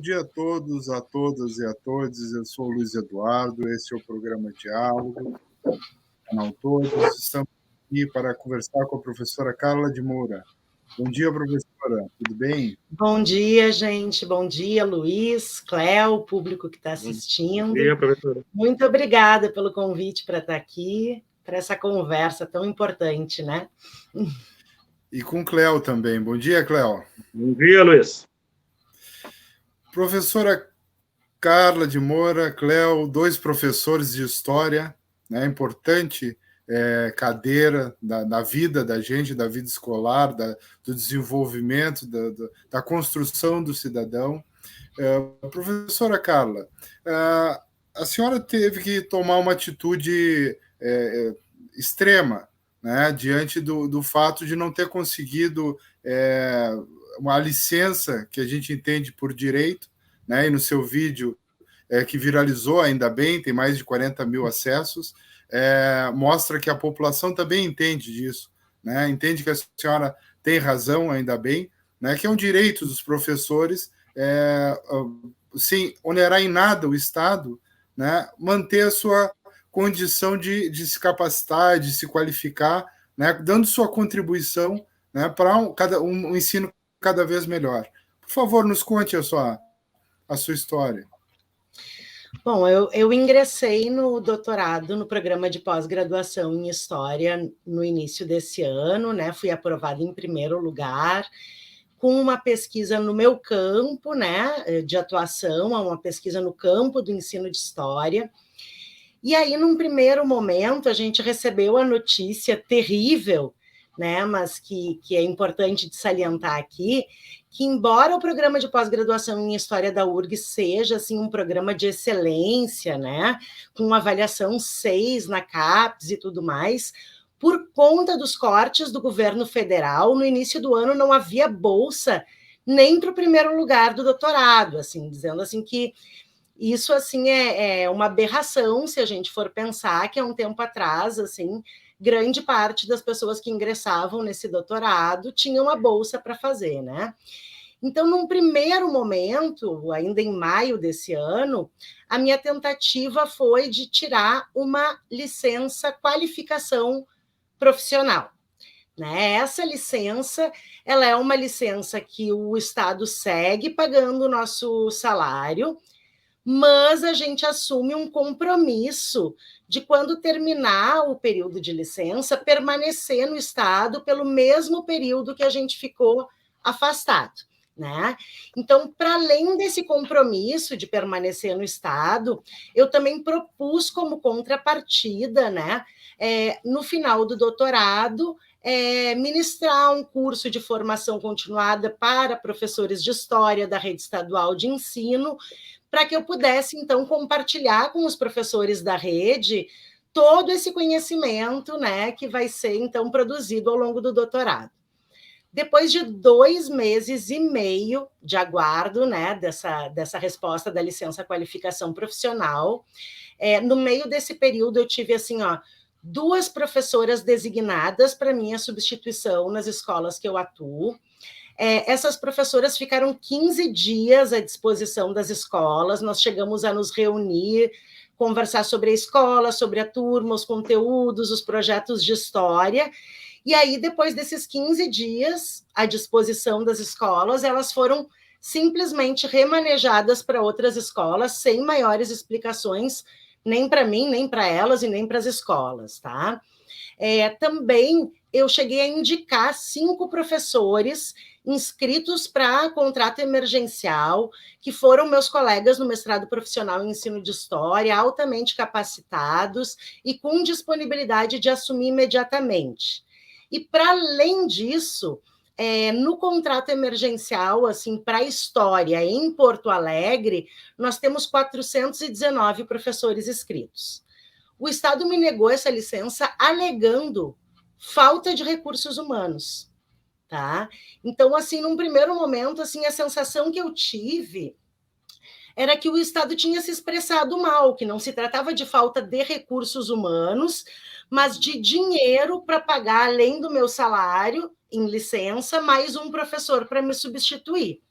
dia a todos, a todas e a todos. Eu sou o Luiz Eduardo, esse é o programa Diálogo, canal Todos. Estamos aqui para conversar com a professora Carla de Moura. Bom dia, professora, tudo bem? Bom dia, gente. Bom dia, Luiz, Cléo, público que está assistindo. Bom dia, professora. Muito obrigada pelo convite para estar aqui, para essa conversa tão importante, né? E com Cléo também. Bom dia, Cléo. Bom dia, Luiz. Professora Carla de Moura, Cléo, dois professores de história, né? Importante cadeira da vida da gente, da vida escolar, do desenvolvimento, da construção do cidadão. Professora Carla, a senhora teve que tomar uma atitude extrema, né, diante do fato de não ter conseguido uma licença que a gente entende por direito, né, e no seu vídeo que viralizou, ainda bem, tem mais de 40 mil acessos, mostra que a população também entende disso, né, entende que a senhora tem razão, ainda bem, né, que é um direito dos professores, sem onerar em nada o Estado, né, manter a sua condição de se capacitar, de se qualificar, né, dando sua contribuição, né, para um ensino cada vez melhor. Por favor, nos conte a sua história. Bom, eu ingressei no doutorado no programa de pós-graduação em História no início desse ano, né? Fui aprovada em primeiro lugar, com uma pesquisa no meu campo, né, de atuação, uma pesquisa no campo do ensino de História. E aí, num primeiro momento, a gente recebeu a notícia terrível, né, mas que é importante de salientar aqui, que embora o programa de pós-graduação em História da URGS seja assim, um programa de excelência, né, com avaliação 6 na CAPES e tudo mais, por conta dos cortes do governo federal, no início do ano não havia bolsa nem para o primeiro lugar do doutorado, assim, dizendo assim que isso assim é uma aberração se a gente for pensar que há um tempo atrás, assim, grande parte das pessoas que ingressavam nesse doutorado tinham a bolsa para fazer, né? Então, num primeiro momento, ainda em maio desse ano, a minha tentativa foi de tirar uma licença qualificação profissional. Né? Essa licença, ela é uma licença que o Estado segue pagando o nosso salário, mas a gente assume um compromisso de, quando terminar o período de licença, permanecer no Estado pelo mesmo período que a gente ficou afastado. Né? Então, para além desse compromisso de permanecer no Estado, eu também propus como contrapartida, né, no final do doutorado, ministrar um curso de formação continuada para professores de História da rede estadual de ensino, para que eu pudesse, então, compartilhar com os professores da rede todo esse conhecimento, né, que vai ser, então, produzido ao longo do doutorado. Depois de 2 meses e meio de aguardo, né, dessa resposta da licença qualificação profissional, no meio desse período eu tive, assim, 2 professoras designadas para minha substituição nas escolas que eu atuo. Essas professoras ficaram 15 dias à disposição das escolas, nós chegamos a nos reunir, conversar sobre a escola, sobre a turma, os conteúdos, os projetos de história, e aí, depois desses 15 dias à disposição das escolas, elas foram simplesmente remanejadas para outras escolas, sem maiores explicações, nem para mim, nem para elas e nem para as escolas, tá? Também eu cheguei a indicar 5 professores inscritos para contrato emergencial, que foram meus colegas no mestrado profissional em ensino de história, altamente capacitados e com disponibilidade de assumir imediatamente. E, para além disso, no contrato emergencial, assim, para a história em Porto Alegre, nós temos 419 professores inscritos. O Estado me negou essa licença alegando falta de recursos humanos, tá? Então, assim, num primeiro momento, assim, a sensação que eu tive era que o Estado tinha se expressado mal, que não se tratava de falta de recursos humanos, mas de dinheiro para pagar, além do meu salário, em licença, mais um professor para me substituir.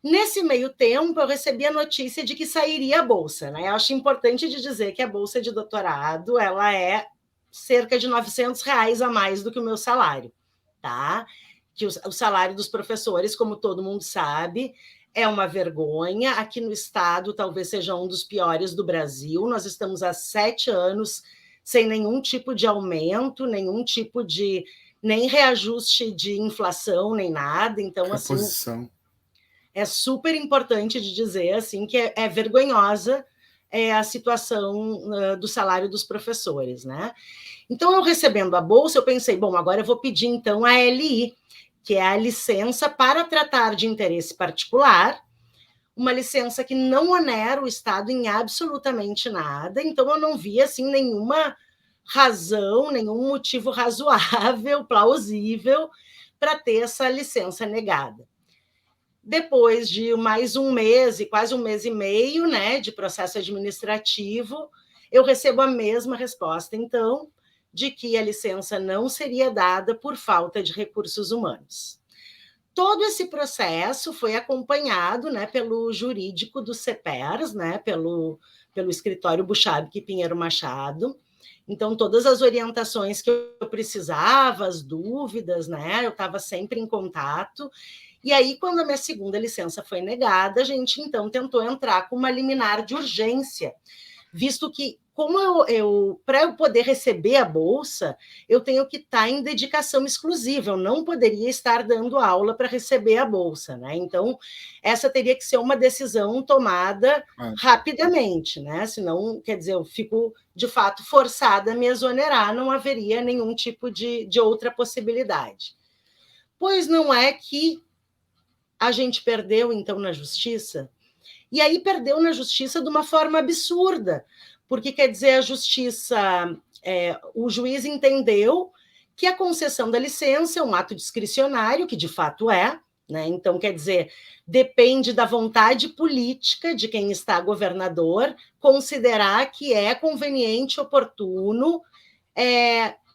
Nesse meio tempo, eu recebi a notícia de que sairia a bolsa, né? Eu acho importante de dizer que a bolsa de doutorado, ela é cerca de R$900 a mais do que o meu salário, tá? Que o salário dos professores, como todo mundo sabe, é uma vergonha. Aqui no estado, talvez seja um dos piores do Brasil. Nós estamos há 7 anos sem nenhum tipo de aumento, nenhum tipo de nem reajuste de inflação, nem nada. Então, assim, é super importante de dizer assim que é vergonhosa a situação do salário dos professores, né? Então, eu recebendo a bolsa, eu pensei, bom, agora eu vou pedir, então, a LI, que é a licença para tratar de interesse particular, uma licença que não onera o Estado em absolutamente nada, então eu não vi, assim, nenhuma razão, nenhum motivo razoável, plausível, para ter essa licença negada. Depois de mais um mês, e quase um mês e meio, né, de processo administrativo, eu recebo a mesma resposta, então, de que a licença não seria dada por falta de recursos humanos. Todo esse processo foi acompanhado, né, pelo jurídico do CEPERS, né, pelo escritório Bucharque Pinheiro Machado. Então, todas as orientações que eu precisava, as dúvidas, né, eu estava sempre em contato. E aí, quando a minha segunda licença foi negada, a gente, então, tentou entrar com uma liminar de urgência, visto que, como para eu poder receber a bolsa, eu tenho que estar em dedicação exclusiva, eu não poderia estar dando aula para receber a bolsa, né? Então, essa teria que ser uma decisão tomada rapidamente, né? Senão, quer dizer, eu fico, de fato, forçada a me exonerar, não haveria nenhum tipo de outra possibilidade. Pois não é que a gente perdeu, então, na justiça, e aí perdeu na justiça de uma forma absurda, porque, quer dizer, a justiça, o juiz entendeu que a concessão da licença é um ato discricionário, que de fato é, né? Então, quer dizer, depende da vontade política de quem está governador considerar que é conveniente, oportuno,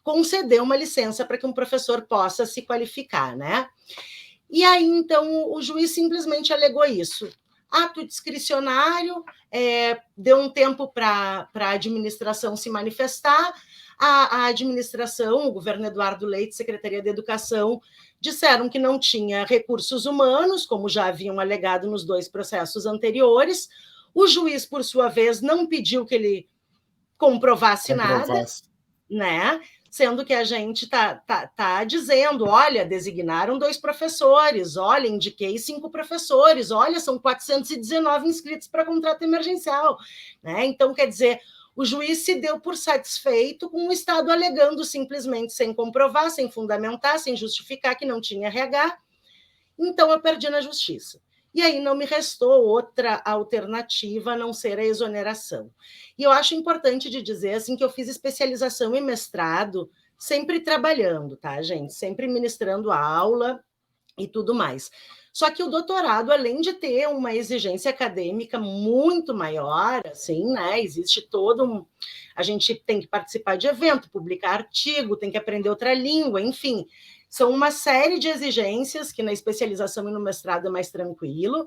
conceder uma licença para que um professor possa se qualificar, né? E aí, então, o juiz simplesmente alegou isso. Ato discricionário, deu um tempo para a administração se manifestar. A administração, o governo Eduardo Leite, Secretaria de Educação, disseram que não tinha recursos humanos, como já haviam alegado nos 2 processos anteriores. O juiz, por sua vez, não pediu que ele comprovasse nada, né? Sendo que a gente tá dizendo, olha, designaram 2 professores, olha, indiquei 5 professores, olha, são 419 inscritos para contrato emergencial, né? Então, quer dizer, o juiz se deu por satisfeito com o Estado alegando simplesmente sem comprovar, sem fundamentar, sem justificar que não tinha RH, então eu perdi na justiça. E aí não me restou outra alternativa a não ser a exoneração. E eu acho importante de dizer assim, que eu fiz especialização e mestrado sempre trabalhando, tá, gente? Sempre ministrando aula e tudo mais. Só que o doutorado, além de ter uma exigência acadêmica muito maior, assim, né? Existe todo a gente tem que participar de evento, publicar artigo, tem que aprender outra língua, enfim. São uma série de exigências que na especialização e no mestrado é mais tranquilo.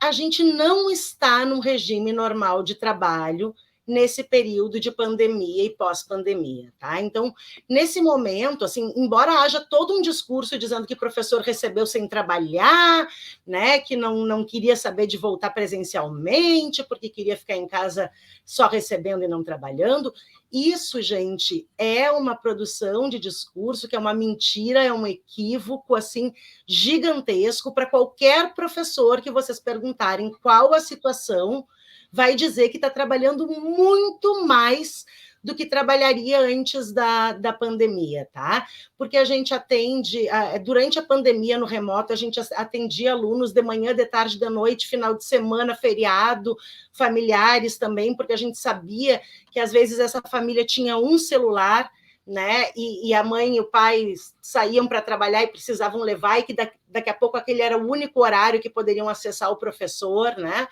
A gente não está num regime normal de trabalho nesse período de pandemia e pós-pandemia, tá? Então, nesse momento, assim, embora haja todo um discurso dizendo que o professor recebeu sem trabalhar, né, que não queria saber de voltar presencialmente, porque queria ficar em casa só recebendo e não trabalhando, isso, gente, é uma produção de discurso que é uma mentira, é um equívoco, assim, gigantesco para qualquer professor que vocês perguntarem qual a situação, vai dizer que está trabalhando muito mais do que trabalharia antes da pandemia, tá? Porque a gente atende, durante a pandemia no remoto, a gente atendia alunos de manhã, de tarde, de noite, final de semana, feriado, familiares também, porque a gente sabia que às vezes essa família tinha um celular, né? E a mãe e o pai saíam para trabalhar e precisavam levar, e que daqui a pouco aquele era o único horário que poderiam acessar o professor, né?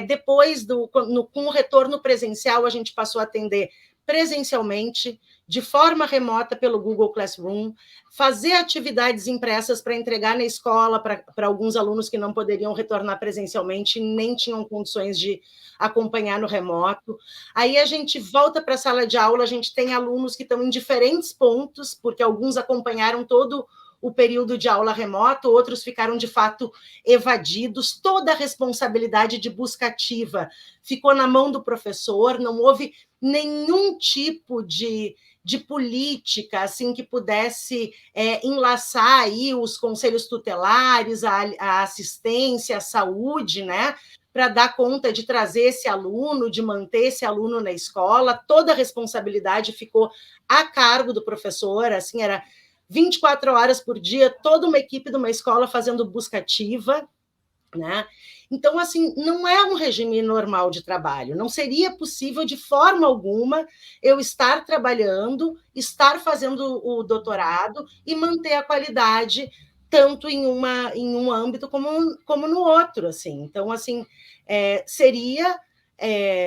Depois, com o retorno presencial, a gente passou a atender presencialmente, de forma remota pelo Google Classroom, fazer atividades impressas para entregar na escola para alguns alunos que não poderiam retornar presencialmente, nem tinham condições de acompanhar no remoto. Aí a gente volta para a sala de aula, a gente tem alunos que estão em diferentes pontos, porque alguns acompanharam todo o período de aula remoto, outros ficaram, de fato, evadidos. Toda a responsabilidade de busca ativa ficou na mão do professor, não houve nenhum tipo de política assim que pudesse enlaçar aí os conselhos tutelares, a assistência, a saúde, né, para dar conta de trazer esse aluno, de manter esse aluno na escola. Toda a responsabilidade ficou a cargo do professor, assim, era 24 horas por dia, toda uma equipe de uma escola fazendo busca ativa, né? Então, assim, não é um regime normal de trabalho, não seria possível de forma alguma eu estar trabalhando, estar fazendo o doutorado e manter a qualidade tanto em um âmbito como no outro, assim. Então, assim, seria,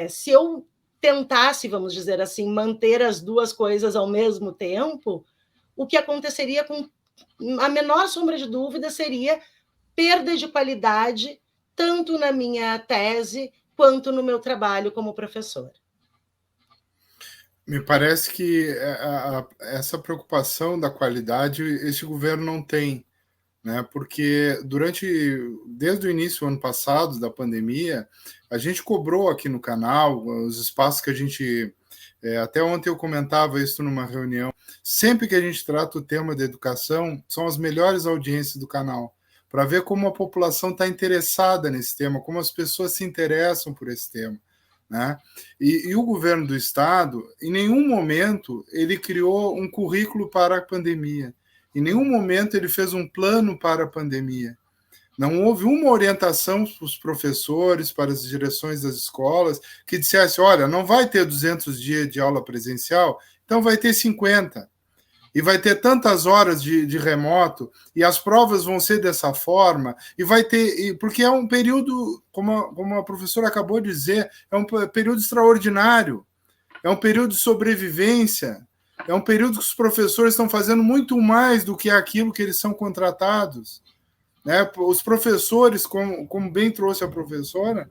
se eu tentasse, vamos dizer assim, manter as duas coisas ao mesmo tempo, o que aconteceria, com a menor sombra de dúvida, seria perda de qualidade, tanto na minha tese quanto no meu trabalho como professora. Me parece que essa preocupação da qualidade esse governo não tem, né? Porque desde o início do ano passado, da pandemia, a gente cobrou aqui no canal os espaços que a gente... até ontem eu comentava isso numa reunião. Sempre que a gente trata o tema da educação, são as melhores audiências do canal, para ver como a população está interessada nesse tema, como as pessoas se interessam por esse tema, né? E o governo do estado, em nenhum momento, ele criou um currículo para a pandemia. Em nenhum momento ele fez um plano para a pandemia. Não houve uma orientação para os professores, para as direções das escolas, que dissesse, olha, não vai ter 200 dias de aula presencial, então vai ter 50. E vai ter tantas horas de remoto, e as provas vão ser dessa forma, e vai ter... Porque é um período, como a professora acabou de dizer, é um período extraordinário, é um período de sobrevivência, é um período que os professores estão fazendo muito mais do que aquilo que eles são contratados. Né? Os professores, como bem trouxe a professora,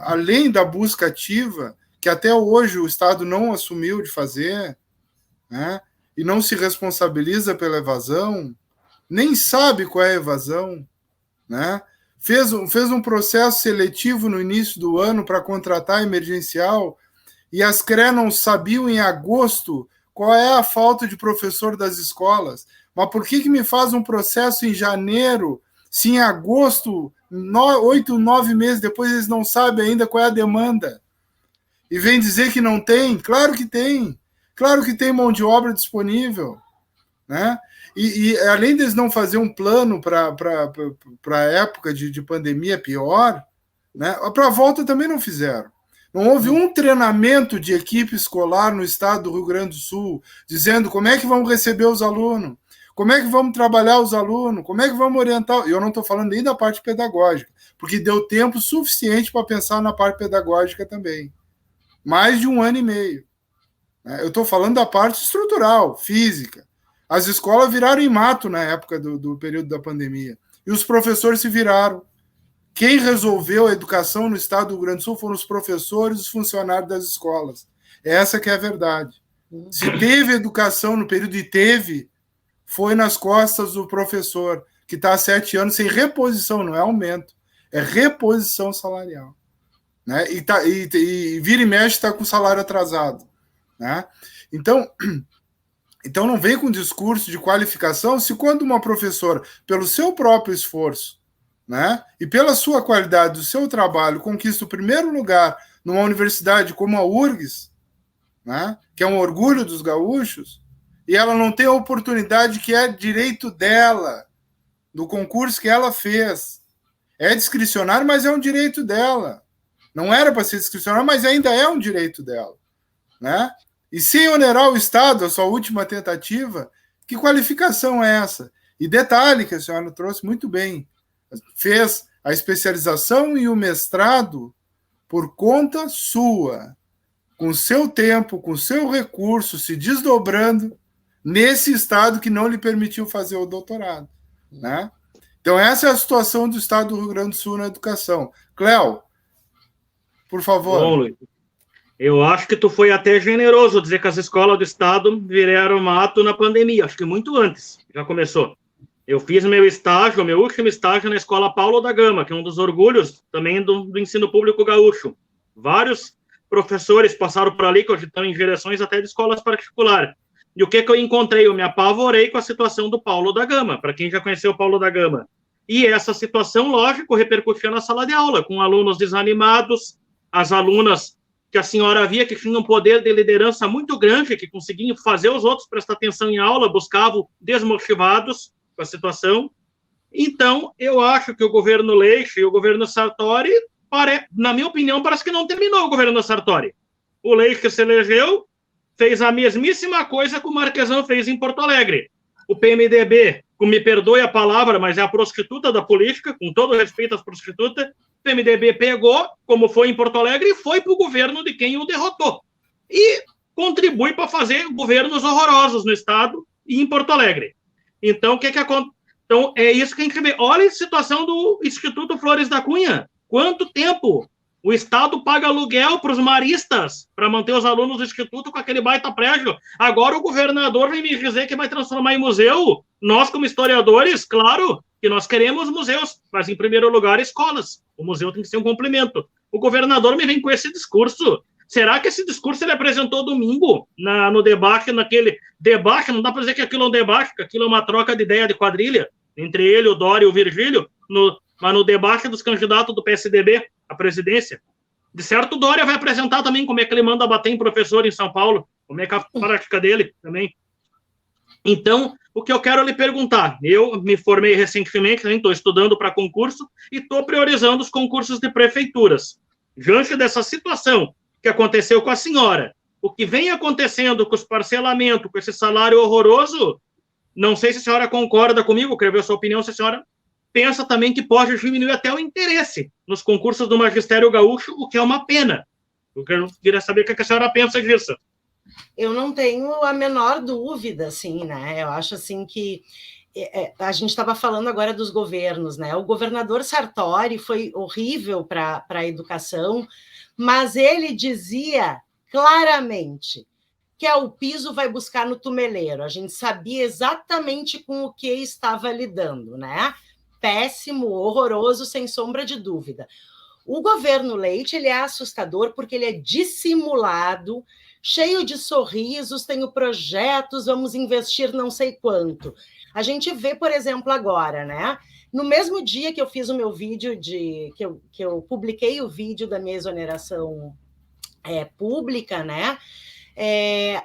além da busca ativa, que até hoje o Estado não assumiu de fazer, né? E não se responsabiliza pela evasão, nem sabe qual é a evasão, né? Fez um processo seletivo no início do ano para contratar emergencial, e as CRE não sabiam em agosto qual é a falta de professor das escolas. Mas por que me faz um processo em janeiro, se em agosto, 8, 9 meses depois, eles não sabem ainda qual é a demanda? E vem dizer que não tem? Claro que tem. Claro que tem mão de obra disponível, né? E além deles não fazer um plano para a época de pandemia pior, né? Para a volta também não fizeram. Não houve um treinamento de equipe escolar no estado do Rio Grande do Sul, dizendo como é que vamos receber os alunos, como é que vamos trabalhar os alunos, como é que vamos orientar. Eu não estou falando nem da parte pedagógica, porque deu tempo suficiente para pensar na parte pedagógica também. Mais de 1 ano e meio. Eu estou falando da parte estrutural, física. As escolas viraram em mato na época do período da pandemia. E os professores se viraram. Quem resolveu a educação no estado do Rio Grande do Sul foram os professores e os funcionários das escolas. Essa que é a verdade. Se teve educação no período e teve, foi nas costas do professor, que está há 7 anos sem reposição, não é aumento, é reposição salarial. Né? E vira e mexe está com salário atrasado. Né? Então não vem com discurso de qualificação se quando uma professora, pelo seu próprio esforço, né, e pela sua qualidade do seu trabalho, conquista o primeiro lugar numa universidade como a URGS, né, que é um orgulho dos gaúchos, e ela não tem a oportunidade que é direito dela, do concurso que ela fez. É discricionário, mas é um direito dela. Não era para ser discricionário, mas ainda é um direito dela. Né? E sem onerar o Estado, a sua última tentativa, que qualificação é essa? E detalhe que a senhora trouxe muito bem, fez a especialização e o mestrado por conta sua, com seu tempo, com seu recurso, se desdobrando nesse estado que não lhe permitiu fazer o doutorado, né? Então, essa é a situação do estado do Rio Grande do Sul na educação. Cléo, por favor. Bom, Luiz, eu acho que tu foi até generoso dizer que as escolas do estado viraram mato na pandemia. Acho que muito antes já começou. Eu fiz meu último estágio na Escola Paulo da Gama, que é um dos orgulhos também do ensino público gaúcho. Vários professores passaram por ali, que hoje estão em direções até de escolas particulares. E o que eu encontrei? Eu me apavorei com a situação do Paulo da Gama, para quem já conheceu o Paulo da Gama. E essa situação, lógico, repercutia na sala de aula, com alunos desanimados, as alunas que a senhora via que tinham um poder de liderança muito grande, que conseguiam fazer os outros prestar atenção em aula, buscavam desmotivados com a situação. Então, eu acho que o governo Leite e o governo Sartori, na minha opinião, parece que não terminou o governo Sartori. O Leite se elegeu, fez a mesmíssima coisa que o Marquesão fez em Porto Alegre. O PMDB, me perdoe a palavra, mas é a prostituta da política, com todo respeito às prostitutas, o PMDB pegou, como foi em Porto Alegre, e foi para o governo de quem o derrotou. E contribui para fazer governos horrorosos no Estado e em Porto Alegre. Então, o que acontece? Então, é isso que a gente vê. Olha a situação do Instituto Flores da Cunha. Quanto tempo o Estado paga aluguel para os maristas para manter os alunos do Instituto com aquele baita prédio? Agora o governador vem me dizer que vai transformar em museu. Nós, como historiadores, claro que nós queremos museus, mas, em primeiro lugar, escolas. O museu tem que ser um complemento. O governador me vem com esse discurso. Será que esse discurso ele apresentou domingo no debate, naquele debate? Não dá para dizer que aquilo é um debate, que aquilo é uma troca de ideia de quadrilha entre ele, o Dória e o Virgílio, mas no debate dos candidatos do PSDB à presidência. De certo, o Dória vai apresentar também como é que ele manda bater em professor em São Paulo, como é que é a prática dele também. Então, o que eu quero lhe perguntar, eu me formei recentemente, estou estudando para concurso e estou priorizando os concursos de prefeituras. Diante dessa situação que aconteceu com a senhora, o que vem acontecendo com os parcelamentos, com esse salário horroroso, não sei se a senhora concorda comigo, quero ver a sua opinião, se a senhora pensa também que pode diminuir até o interesse nos concursos do magistério gaúcho, o que é uma pena. Eu queria saber o que a senhora pensa disso. Eu não tenho a menor dúvida, assim, né? Eu acho, assim, que a gente estava falando agora dos governos, né? O governador Sartori foi horrível para a educação, mas ele dizia claramente que o piso vai buscar no tumeleiro. A gente sabia exatamente com o que estava lidando, né? Péssimo, horroroso, sem sombra de dúvida. O governo Leite, ele é assustador porque ele é dissimulado, cheio de sorrisos, tenho projetos, vamos investir não sei quanto. A gente vê, por exemplo, agora, né? No mesmo dia que eu fiz o meu vídeo, que eu publiquei o vídeo da minha exoneração pública, né?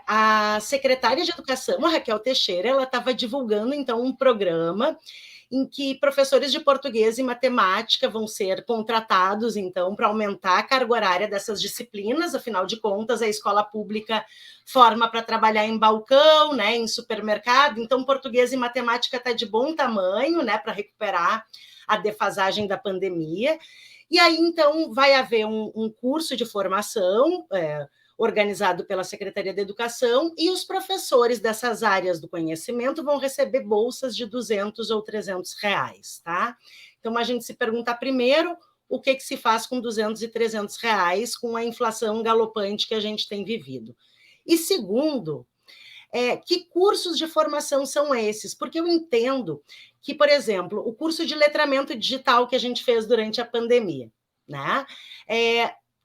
A secretária de Educação, a Raquel Teixeira, ela estava divulgando, então, um programa em que professores de português e matemática vão ser contratados, então, para aumentar a carga horária dessas disciplinas. Afinal de contas, a escola pública forma para trabalhar em balcão, né, em supermercado, então português e matemática está de bom tamanho, né, para recuperar a defasagem da pandemia. E aí, então, vai haver um curso de formação organizado pela Secretaria de Educação, e os professores dessas áreas do conhecimento vão receber bolsas de R$200 ou R$300, tá? Então, a gente se pergunta primeiro o que se faz com R$200 e R$300 com a inflação galopante que a gente tem vivido. E segundo, que cursos de formação são esses? Porque eu entendo que, por exemplo, o curso de letramento digital que a gente fez durante a pandemia, né?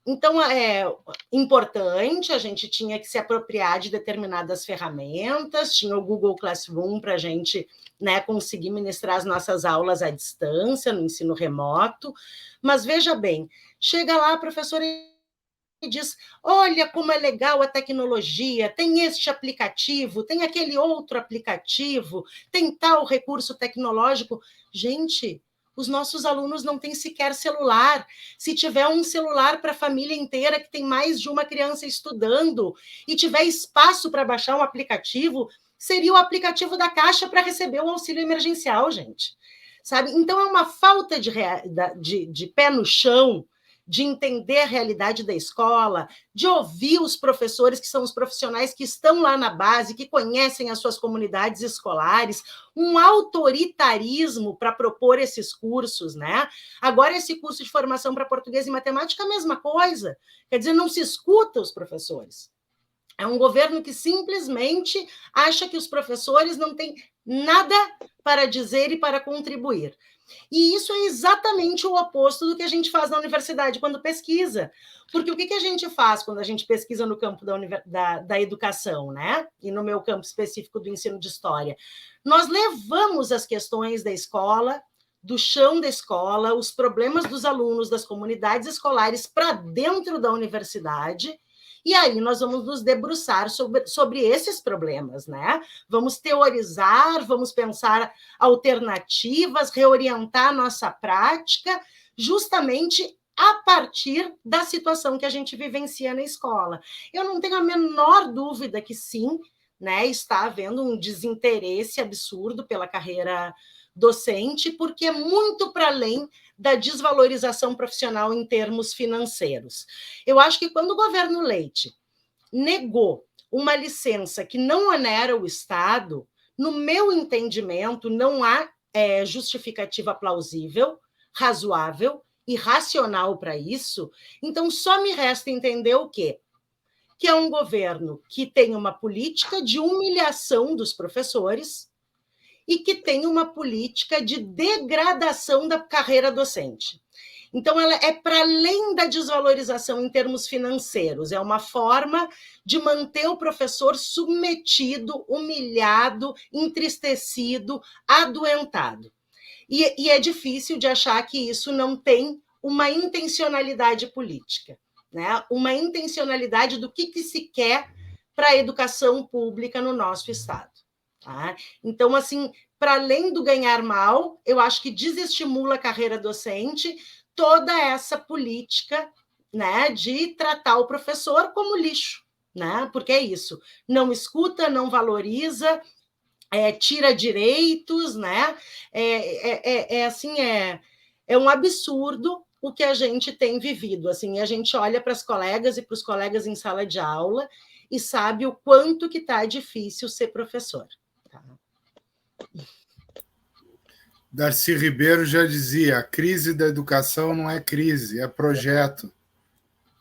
Então, é importante, a gente tinha que se apropriar de determinadas ferramentas, tinha o Google Classroom para a gente, né, conseguir ministrar as nossas aulas à distância, no ensino remoto, mas veja bem, chega lá a professora e diz, olha como é legal a tecnologia, tem este aplicativo, tem aquele outro aplicativo, tem tal recurso tecnológico. Gente, os nossos alunos não têm sequer celular. Se tiver um celular para a família inteira, que tem mais de uma criança estudando, e tiver espaço para baixar um aplicativo, seria o aplicativo da Caixa para receber o auxílio emergencial, gente. Sabe? Então, é uma falta de pé no chão, de entender a realidade da escola, de ouvir os professores, que são os profissionais que estão lá na base, que conhecem as suas comunidades escolares, um autoritarismo para propor esses cursos, né? Agora, esse curso de formação para português e matemática, a mesma coisa. Quer dizer, não se escuta os professores. É um governo que simplesmente acha que os professores não têm nada para dizer e para contribuir. E isso é exatamente o oposto do que a gente faz na universidade quando pesquisa. Porque o que a gente faz quando a gente pesquisa no campo da educação, né? E no meu campo específico do ensino de história? Nós levamos as questões da escola, do chão da escola, os problemas dos alunos, das comunidades escolares para dentro da universidade. E aí nós vamos nos debruçar sobre esses problemas, né? Vamos teorizar, vamos pensar alternativas, reorientar a nossa prática, justamente a partir da situação que a gente vivencia na escola. Eu não tenho a menor dúvida que sim, né, está havendo um desinteresse absurdo pela carreira docente, porque é muito para além da desvalorização profissional em termos financeiros. Eu acho que quando o governo Leite negou uma licença que não onera o Estado, no meu entendimento, não há justificativa plausível, razoável e racional para isso, então só me resta entender o quê? Que é um governo que tem uma política de humilhação dos professores e que tem uma política de degradação da carreira docente. Então, ela é para além da desvalorização em termos financeiros, é uma forma de manter o professor submetido, humilhado, entristecido, adoentado. E é difícil de achar que isso não tem uma intencionalidade política, né? Uma intencionalidade do que se quer para a educação pública no nosso Estado. Tá? Então, assim, para além do ganhar mal, eu acho que desestimula a carreira docente toda essa política, né, de tratar o professor como lixo, né? Porque é isso, não escuta, não valoriza, tira direitos, né? É um absurdo o que a gente tem vivido. Assim, a gente olha para as colegas e para os colegas em sala de aula e sabe o quanto que está difícil ser professor. Tá? Darcy Ribeiro já dizia, a crise da educação não é crise, é projeto.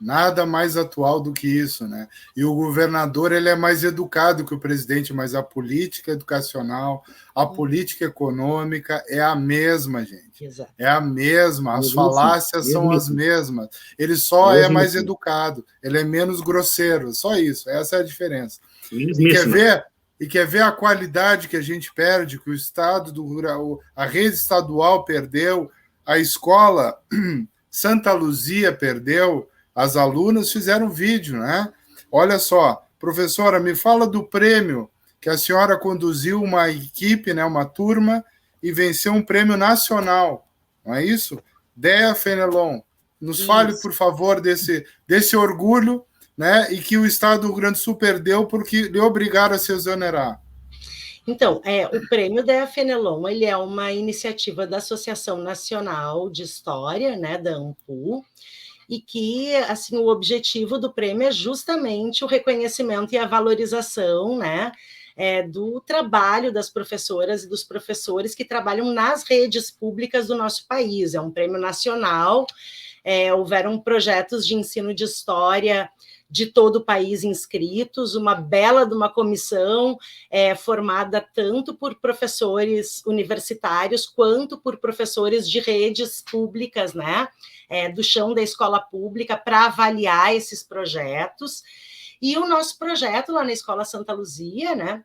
Nada mais atual do que isso, né? E o governador ele é mais educado que o presidente, mas a política educacional, a política econômica é a mesma, gente. Exato. É a mesma, as falácias são as mesmas. Ele só é mais educado, ele é menos grosseiro, só isso, essa é a diferença. E quer ver a qualidade que a gente perde, que o Estado, a rede estadual perdeu, a escola Santa Luzia perdeu. As alunas fizeram vídeo, né? Olha só, professora, me fala do prêmio que a senhora conduziu uma equipe, né, uma turma, e venceu um prêmio nacional, não é isso? Dea Fenelon, nos fale, por favor, desse orgulho, né, e que o Estado do Rio Grande do Sul perdeu porque lhe obrigaram a se exonerar. Então, o Prêmio Dea Fenelon, ele é uma iniciativa da Associação Nacional de História, né, da ANPU, e que, assim, o objetivo do prêmio é justamente o reconhecimento e a valorização, né, do trabalho das professoras e dos professores que trabalham nas redes públicas do nosso país. É um prêmio nacional, houveram projetos de ensino de história de todo o país inscritos, uma bela de uma comissão formada tanto por professores universitários quanto por professores de redes públicas, né, do chão da escola pública, para avaliar esses projetos. E o nosso projeto lá na Escola Santa Luzia, né,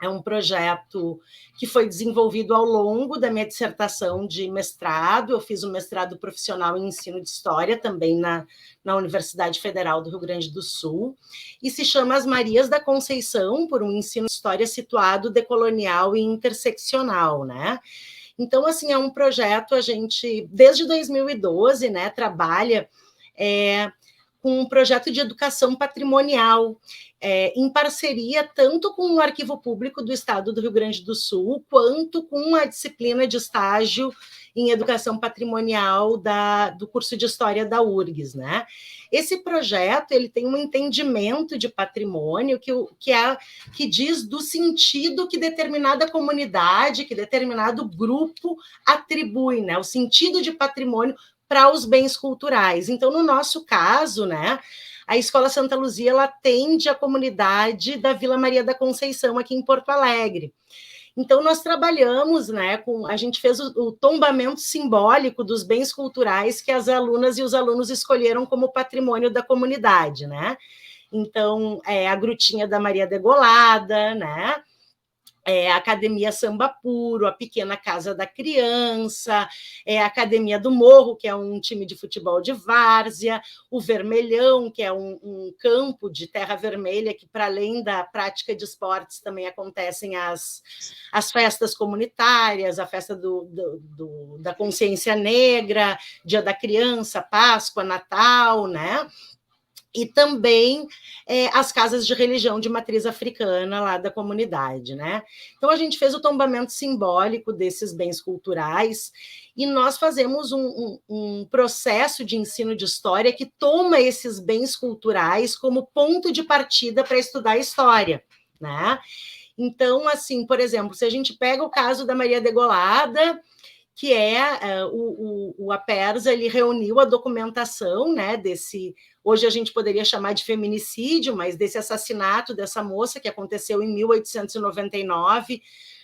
é um projeto que foi desenvolvido ao longo da minha dissertação de mestrado. Eu fiz um mestrado profissional em ensino de história, também na Universidade Federal do Rio Grande do Sul, e se chama As Marias da Conceição, por um ensino de história situado decolonial e interseccional, né? Então, assim, é um projeto, a gente, desde 2012, né, trabalha com um projeto de educação patrimonial, em parceria tanto com o Arquivo Público do Estado do Rio Grande do Sul, quanto com a disciplina de estágio em educação patrimonial do curso de História da URGS, né? Esse projeto ele tem um entendimento de patrimônio que diz do sentido que determinada comunidade, que determinado grupo atribui, né? O sentido de patrimônio para os bens culturais. Então, no nosso caso, né, a Escola Santa Luzia ela atende a comunidade da Vila Maria da Conceição, aqui em Porto Alegre. Então, nós trabalhamos, né, a gente fez o tombamento simbólico dos bens culturais que as alunas e os alunos escolheram como patrimônio da comunidade, né? Então, a Grutinha da Maria Degolada, né? A Academia Samba Puro, a Pequena Casa da Criança, a Academia do Morro, que é um time de futebol de várzea, o Vermelhão, que é um campo de terra vermelha, que, para além da prática de esportes, também acontecem as festas comunitárias, a festa da consciência negra, Dia da Criança, Páscoa, Natal, né? E também as casas de religião de matriz africana lá da comunidade, né? Então, a gente fez o tombamento simbólico desses bens culturais e nós fazemos um processo de ensino de história que toma esses bens culturais como ponto de partida para estudar a história, né? Então, assim, por exemplo, se a gente pega o caso da Maria Degolada, que o APERSA, ele reuniu a documentação, né, hoje a gente poderia chamar de feminicídio, mas desse assassinato dessa moça que aconteceu em 1899,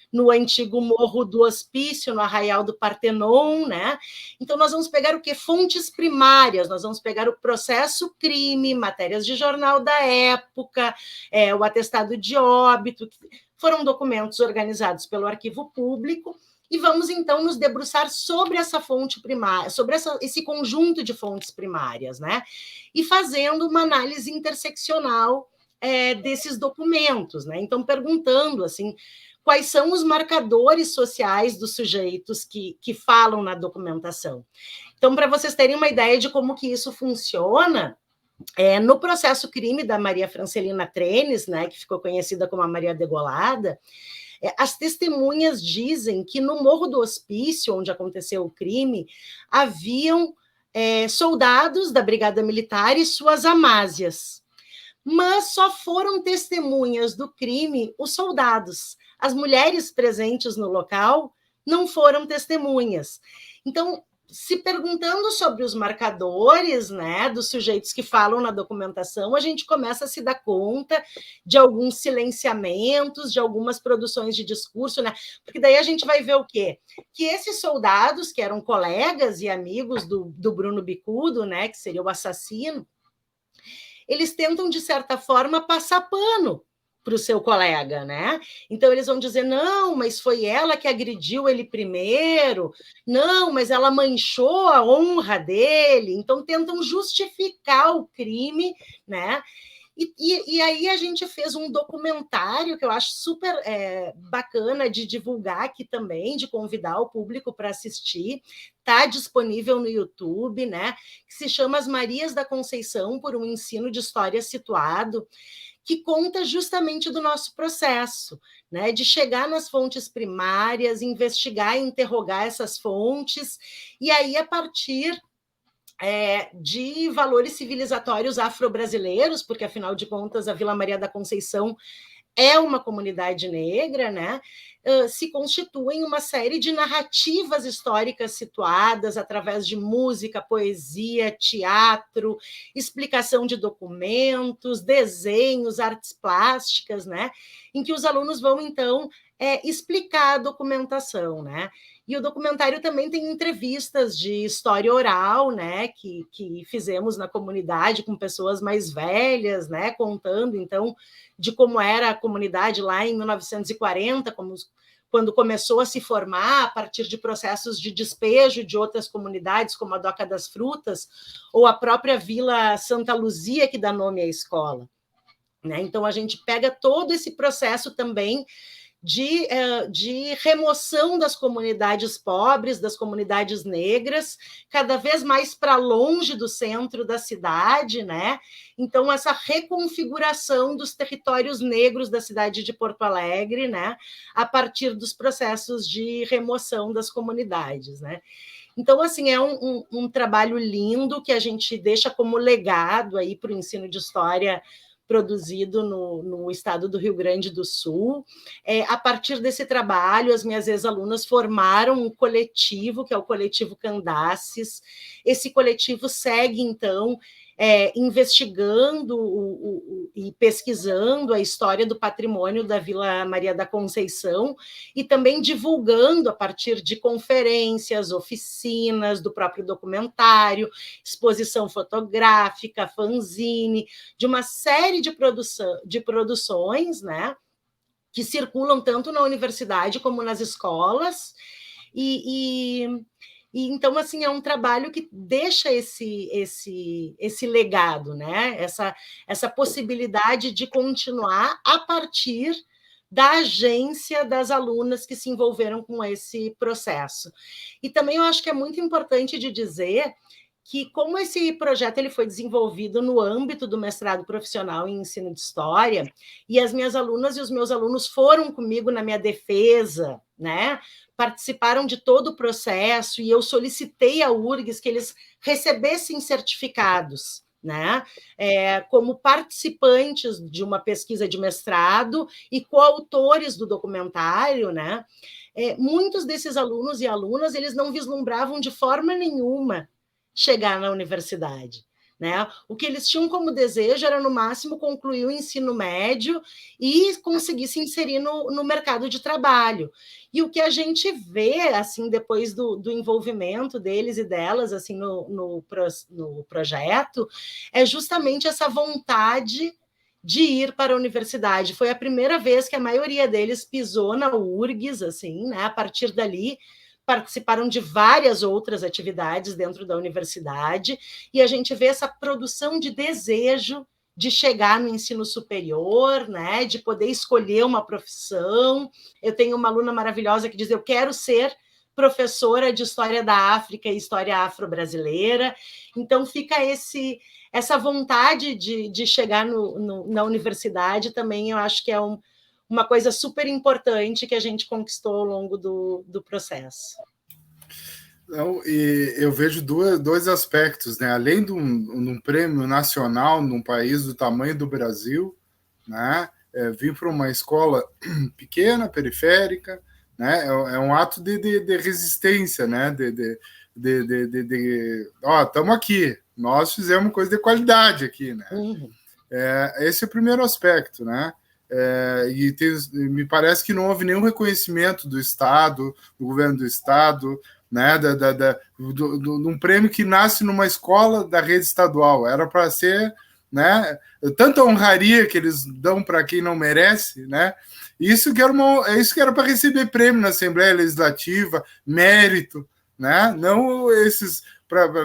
no antigo Morro do Hospício, no Arraial do Partenon, né? Então, nós vamos pegar o quê? Fontes primárias, nós vamos pegar o processo crime, matérias de jornal da época, o atestado de óbito, que foram documentos organizados pelo Arquivo Público, e vamos, então, nos debruçar sobre essa fonte primária, sobre esse conjunto de fontes primárias, né? E fazendo uma análise interseccional desses documentos, né? Então, perguntando, assim, quais são os marcadores sociais dos sujeitos que falam na documentação. Então, para vocês terem uma ideia de como que isso funciona, no processo crime da Maria Francelina Trenes, né, que ficou conhecida como a Maria Degolada, as testemunhas dizem que no Morro do Hospício, onde aconteceu o crime, haviam soldados da Brigada Militar e suas amásias. Mas só foram testemunhas do crime os soldados. As mulheres presentes no local não foram testemunhas. Então, se perguntando sobre os marcadores, né, dos sujeitos que falam na documentação, a gente começa a se dar conta de alguns silenciamentos, de algumas produções de discurso, né? Porque daí a gente vai ver o quê? Que esses soldados, que eram colegas e amigos do Bruno Bicudo, né, que seria o assassino, eles tentam, de certa forma, passar pano para o seu colega, né? Então, eles vão dizer, não, mas foi ela que agrediu ele primeiro, não, mas ela manchou a honra dele, então tentam justificar o crime, né? E aí a gente fez um documentário que eu acho super bacana de divulgar aqui também, de convidar o público para assistir, está disponível no YouTube, né? Que se chama As Marias da Conceição por um Ensino de História Situado, que conta justamente do nosso processo, né, de chegar nas fontes primárias, investigar e interrogar essas fontes, e aí, a partir de valores civilizatórios afro-brasileiros, porque, afinal de contas, a Vila Maria da Conceição é uma comunidade negra, né? Se constituem uma série de narrativas históricas situadas através de música, poesia, teatro, explicação de documentos, desenhos, artes plásticas, né? Em que os alunos vão, então, explicar a documentação, né? E o documentário também tem entrevistas de história oral, né, que fizemos na comunidade com pessoas mais velhas, né, contando, então, de como era a comunidade lá em 1940, quando começou a se formar a partir de processos de despejo de outras comunidades, como a Doca das Frutas, ou a própria Vila Santa Luzia, que dá nome à escola, né? Então, a gente pega todo esse processo também de remoção das comunidades pobres, das comunidades negras, cada vez mais para longe do centro da cidade, né? Então, essa reconfiguração dos territórios negros da cidade de Porto Alegre, né? A partir dos processos de remoção das comunidades, né? Então, assim, é um trabalho lindo que a gente deixa como legado aí para o ensino de história produzido no estado do Rio Grande do Sul. A partir desse trabalho, as minhas ex-alunas formaram um coletivo, que é o Coletivo Candaces. Esse coletivo segue, então, investigando e pesquisando a história do patrimônio da Vila Maria da Conceição e também divulgando a partir de conferências, oficinas, do próprio documentário, exposição fotográfica, fanzine, de uma série de produções, né, que circulam tanto na universidade como nas escolas, e então, assim, é um trabalho que deixa esse legado, né? Essa possibilidade de continuar a partir da agência das alunas que se envolveram com esse processo. E também eu acho que é muito importante de dizer que, como esse projeto ele foi desenvolvido no âmbito do mestrado profissional em ensino de história, e as minhas alunas e os meus alunos foram comigo na minha defesa, né? Participaram de todo o processo, e eu solicitei à URGS que eles recebessem certificados, né? Como participantes de uma pesquisa de mestrado e coautores do documentário, né? Muitos desses alunos e alunas, eles não vislumbravam de forma nenhuma chegar na universidade, né? O que eles tinham como desejo era, no máximo, concluir o ensino médio e conseguir se inserir no mercado de trabalho. E o que a gente vê, assim, depois do envolvimento deles e delas, assim, no projeto, é justamente essa vontade de ir para a universidade. Foi a primeira vez que a maioria deles pisou na URGS, assim, né? A partir dali, participaram de várias outras atividades dentro da universidade, e a gente vê essa produção de desejo de chegar no ensino superior, né, de poder escolher uma profissão. Eu tenho uma aluna maravilhosa que diz: eu quero ser professora de História da África e História Afro-Brasileira. Então, fica essa vontade de chegar na universidade também, eu acho que é uma coisa super importante que a gente conquistou ao longo do processo. Então, e eu vejo dois aspectos, né? Além de um prêmio nacional num país do tamanho do Brasil, né? Vir para uma escola pequena, periférica, né? É um ato de resistência, né? Estamos aqui, nós fizemos coisa de qualidade aqui, né? Uhum. Esse é o primeiro aspecto, né? Me parece que não houve nenhum reconhecimento do Estado, do governo do Estado, né, de um prêmio que nasce numa escola da rede estadual. Era para ser, né, tanta honraria que eles dão para quem não merece, né? Isso que era para receber prêmio na Assembleia Legislativa, mérito, né? Não esses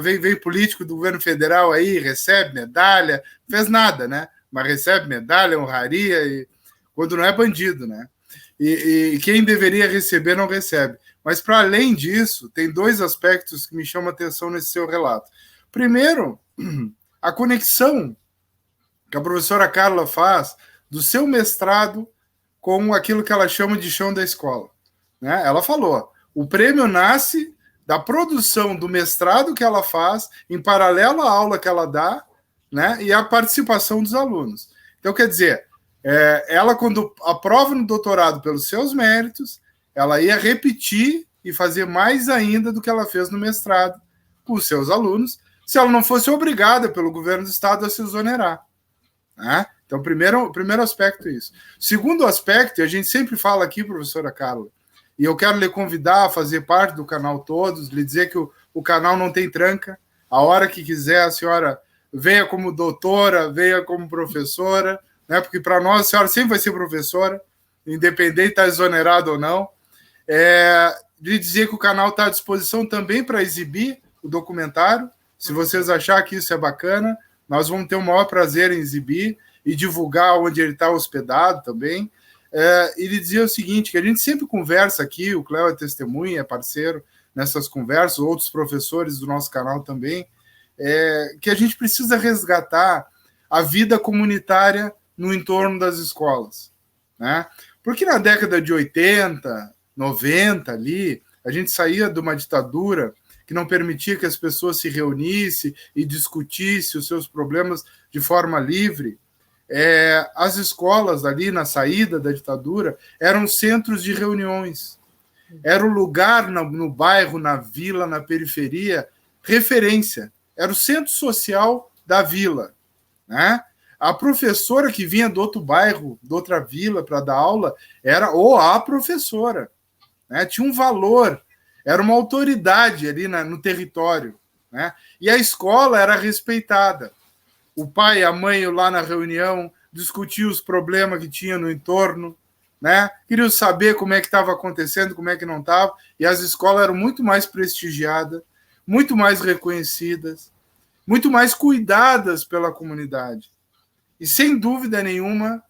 vem político do governo federal aí, recebe medalha, não fez nada, né? Mas recebe medalha, honraria, e quando não é bandido, né? E quem deveria receber não recebe. Mas, para além disso, tem dois aspectos que me chamam a atenção nesse seu relato. Primeiro, a conexão que a professora Carla faz do seu mestrado com aquilo que ela chama de chão da escola, né? Ela falou, o prêmio nasce da produção do mestrado que ela faz, em paralelo à aula que ela dá, né? E a participação dos alunos. Então, quer dizer, ela, quando aprova no doutorado pelos seus méritos, ela ia repetir e fazer mais ainda do que ela fez no mestrado com os seus alunos, se ela não fosse obrigada pelo governo do Estado a se exonerar, né? Então, primeiro aspecto é isso. Segundo aspecto, e a gente sempre fala aqui, professora Carla, e eu quero lhe convidar a fazer parte do canal Todos, lhe dizer que o canal não tem tranca, a hora que quiser a senhora venha como doutora, venha como professora, né? Porque para nós a senhora sempre vai ser professora, independente de estar exonerado ou não. De dizer que o canal está à disposição também para exibir o documentário. Se vocês acharem que isso é bacana, nós vamos ter o maior prazer em exibir e divulgar onde ele está hospedado também. ele dizia o seguinte, que a gente sempre conversa aqui, o Cléo é testemunha, é parceiro nessas conversas, outros professores do nosso canal também, que a gente precisa resgatar a vida comunitária no entorno das escolas, né? Porque na década de 80, 90 ali, a gente saía de uma ditadura que não permitia que as pessoas se reunissem e discutissem os seus problemas de forma livre. As escolas ali na saída da ditadura eram centros de reuniões. Era o lugar no bairro, na vila, na periferia, referência. Era o centro social da vila, né? A professora que vinha do outro bairro, de outra vila para dar aula, era a professora, né? Tinha um valor, era uma autoridade ali no território, né? E a escola era respeitada. O pai e a mãe lá na reunião discutiam os problemas que tinha no entorno, né? Queriam saber como é que estava acontecendo, como é que não estava, e as escolas eram muito mais prestigiadas, muito mais reconhecidas, muito mais cuidadas pela comunidade. E, sem dúvida nenhuma,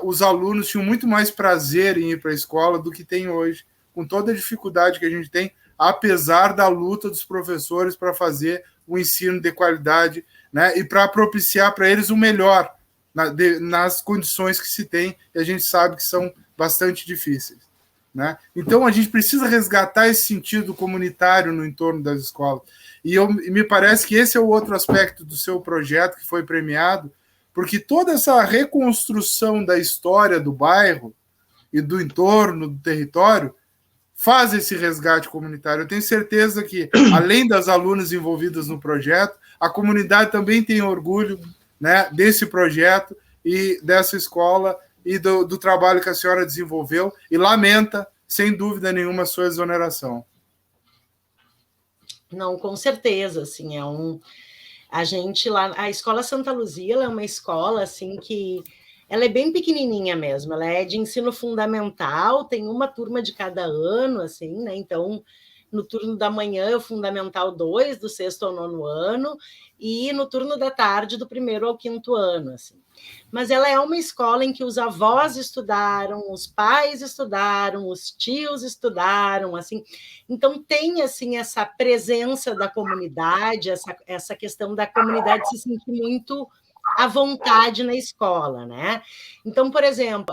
os alunos tinham muito mais prazer em ir para a escola do que tem hoje, com toda a dificuldade que a gente tem, apesar da luta dos professores para fazer o ensino de qualidade, né, e para propiciar para eles o melhor nas condições que se tem, e a gente sabe que são bastante difíceis, né? Então, a gente precisa resgatar esse sentido comunitário no entorno das escolas. E me parece que esse é o outro aspecto do seu projeto que foi premiado, porque toda essa reconstrução da história do bairro e do entorno, do território, faz esse resgate comunitário. Eu tenho certeza que, além das alunas envolvidas no projeto, a comunidade também tem orgulho, né, desse projeto e dessa escola e do trabalho que a senhora desenvolveu e lamenta, sem dúvida nenhuma, a sua exoneração. Não, com certeza, assim, a gente lá, a Escola Santa Luzia, ela é uma escola, assim, que ela é bem pequenininha mesmo, ela é de ensino fundamental, tem uma turma de cada ano, assim, né, então, no turno da manhã é o Fundamental 2, do 6º ao 9º ano, e no turno da tarde, do 1º ao 5º ano, assim. Mas ela é uma escola em que os avós estudaram, os pais estudaram, os tios estudaram, assim. Então, tem, assim, essa presença da comunidade, essa questão da comunidade se sentir muito à vontade na escola, né? Então, por exemplo,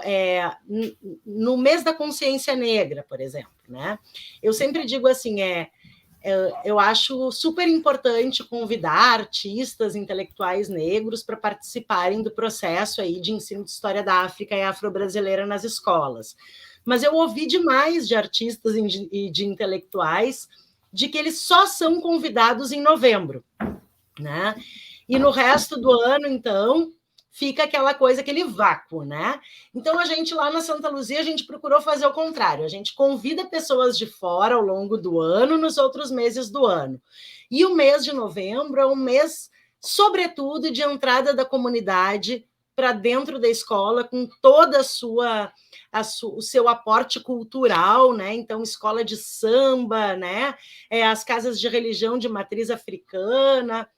no mês da consciência negra, por exemplo, né? Eu sempre digo assim, eu acho super importante convidar artistas, intelectuais negros para participarem do processo aí de ensino de história da África e afro-brasileira nas escolas. Mas eu ouvi demais de artistas e de intelectuais de que eles só são convidados em novembro, né? E no resto do ano, então, fica aquela coisa, aquele vácuo, né? Então, a gente lá na Santa Luzia, a gente procurou fazer o contrário. A gente convida pessoas de fora ao longo do ano, nos outros meses do ano. E o mês de novembro é um mês, sobretudo, de entrada da comunidade para dentro da escola, com toda o seu aporte cultural, né? Então, escola de samba, né? As casas de religião de matriz africana.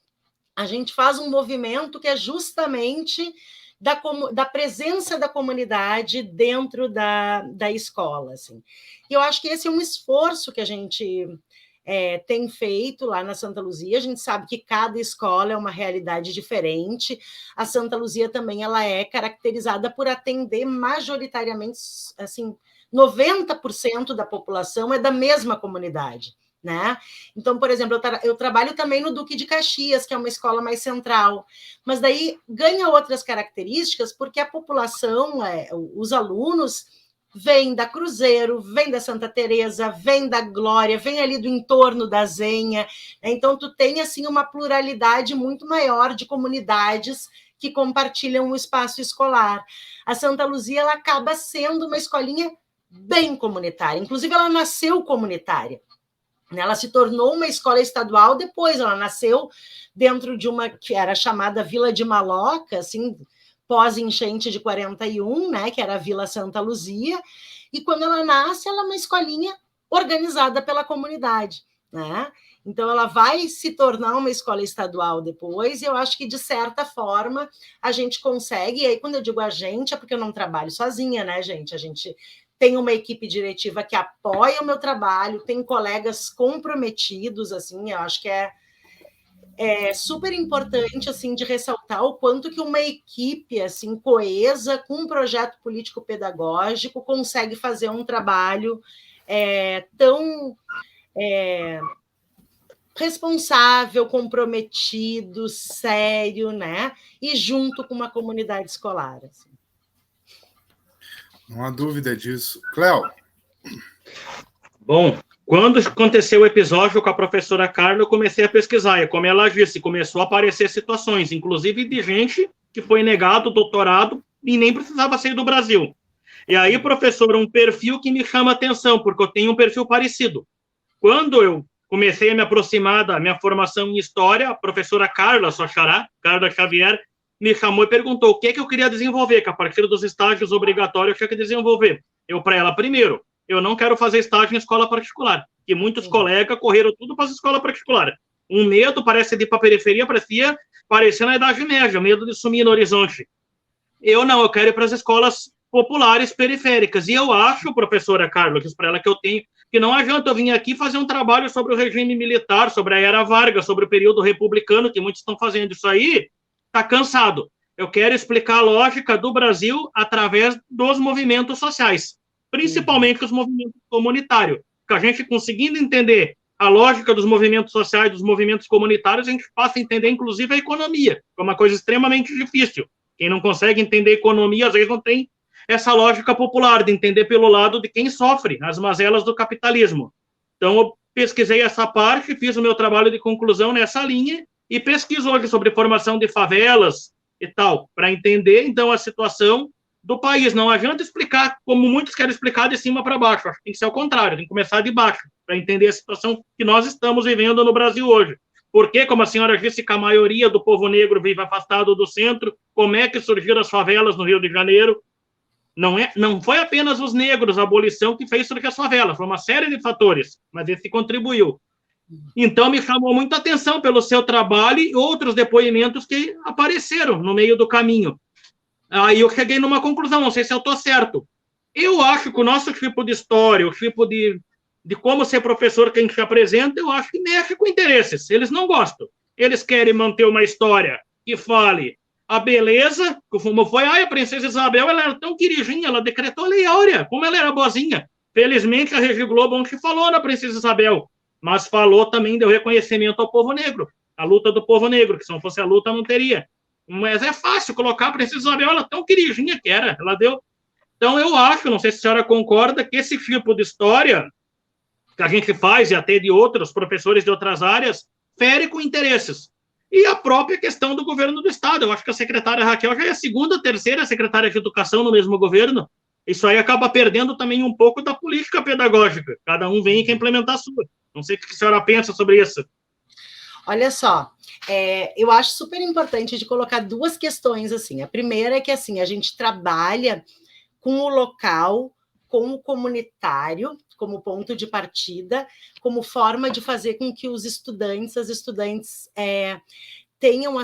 A gente faz um movimento que é justamente da presença da comunidade dentro da escola, assim. E eu acho que esse é um esforço que a gente tem feito lá na Santa Luzia. A gente sabe que cada escola é uma realidade diferente. A Santa Luzia também ela é caracterizada por atender majoritariamente, assim, 90% da população é da mesma comunidade, né? Então, por exemplo, eu trabalho também no Duque de Caxias, que é uma escola mais central, mas daí ganha outras características porque a população, os alunos, vêm da Cruzeiro, vêm da Santa Teresa, vêm da Glória, vêm ali do entorno da Zenha, né? Então tu tem assim uma pluralidade muito maior de comunidades que compartilham o espaço escolar. A Santa Luzia ela acaba sendo uma escolinha bem comunitária, inclusive ela nasceu comunitária. Ela se tornou uma escola estadual depois, ela nasceu dentro de uma que era chamada Vila de Maloca, assim, pós-enchente de 41, né, que era a Vila Santa Luzia, e quando ela nasce, ela é uma escolinha organizada pela comunidade. né? Então, ela vai se tornar uma escola estadual depois, e eu acho que, de certa forma, a gente consegue, e aí, quando eu digo a gente, é porque eu não trabalho sozinha, né, gente? A gente tem uma equipe diretiva que apoia o meu trabalho, tem colegas comprometidos, assim, eu acho que é super importante, assim, de ressaltar o quanto que uma equipe, assim, coesa, com um projeto político-pedagógico, consegue fazer um trabalho tão responsável, comprometido, sério, né? E junto com uma comunidade escolar. Assim. Não há dúvida disso. Cléo. Bom, quando aconteceu o episódio com a professora Carla, eu comecei a pesquisar, e como ela disse, começou a aparecer situações, inclusive de gente que foi negado doutorado e nem precisava sair do Brasil. E aí, professor, um perfil que me chama a atenção, porque eu tenho um perfil parecido. Quando eu comecei a me aproximar da minha formação em História, a professora Carla, sua xará, Carla Xavier, me chamou e perguntou o que eu queria desenvolver, que a partir dos estágios obrigatórios eu tinha que desenvolver. Eu, para ela, primeiro, eu não quero fazer estágio em escola particular, que muitos colegas correram tudo para as escolas particulares. Um medo, parece de ir para a periferia, parecia na Idade Média, medo de sumir no horizonte. Eu não, eu quero ir para as escolas populares periféricas. E eu acho, professora Carla, que para ela que eu tenho, que não adianta eu vir aqui fazer um trabalho sobre o regime militar, sobre a era Vargas, sobre o período republicano, que muitos estão fazendo isso aí, está cansado. Eu quero explicar a lógica do Brasil através dos movimentos sociais, principalmente os movimentos comunitários. Que a gente conseguindo entender a lógica dos movimentos sociais, dos movimentos comunitários, a gente passa a entender, inclusive, a economia, que é uma coisa extremamente difícil. Quem não consegue entender economia, às vezes não tem essa lógica popular de entender pelo lado de quem sofre as mazelas do capitalismo. Então, eu pesquisei essa parte, fiz o meu trabalho de conclusão nessa linha e pesquiso hoje sobre formação de favelas e tal, para entender, então, a situação do país. Não adianta explicar como muitos querem explicar de cima para baixo. Acho que tem que ser o contrário, tem que começar de baixo, para entender a situação que nós estamos vivendo no Brasil hoje. Porque, como a senhora disse, que a maioria do povo negro vive afastado do centro, como é que surgiram as favelas no Rio de Janeiro? Não foi apenas os negros, a abolição, que fez surgir as favelas, foi uma série de fatores, mas esse contribuiu. Então, me chamou muita atenção pelo seu trabalho e outros depoimentos que apareceram no meio do caminho. Aí eu cheguei numa conclusão, não sei se eu estou certo. Eu acho que o nosso tipo de história, o tipo de como ser professor que a gente apresenta, eu acho que mexe com interesses. Eles não gostam. Eles querem manter uma história que fale a beleza, como foi, a princesa Isabel, ela era tão queridinha, ela decretou a Lei Áurea, como ela era boazinha. Felizmente, a Rede Globo não falou na princesa Isabel, mas falou também, deu reconhecimento ao povo negro, a luta do povo negro, que se não fosse a luta, não teria. Mas é fácil colocar a princesa Isabel, ela tão queridinha que era, ela deu. Então, eu acho, não sei se a senhora concorda, que esse tipo de história que a gente faz, e até de outros professores de outras áreas, fere com interesses. E a própria questão do governo do Estado. Eu acho que a secretária Raquel já é a segunda, terceira secretária de Educação no mesmo governo. Isso aí acaba perdendo também um pouco da política pedagógica. Cada um vem e quer implementar a sua. Não sei o que a senhora pensa sobre isso. Olha só, eu acho super importante de colocar duas questões assim. A primeira é que assim a gente trabalha com o local, com o comunitário, como ponto de partida, como forma de fazer com que os estudantes, as estudantes tenham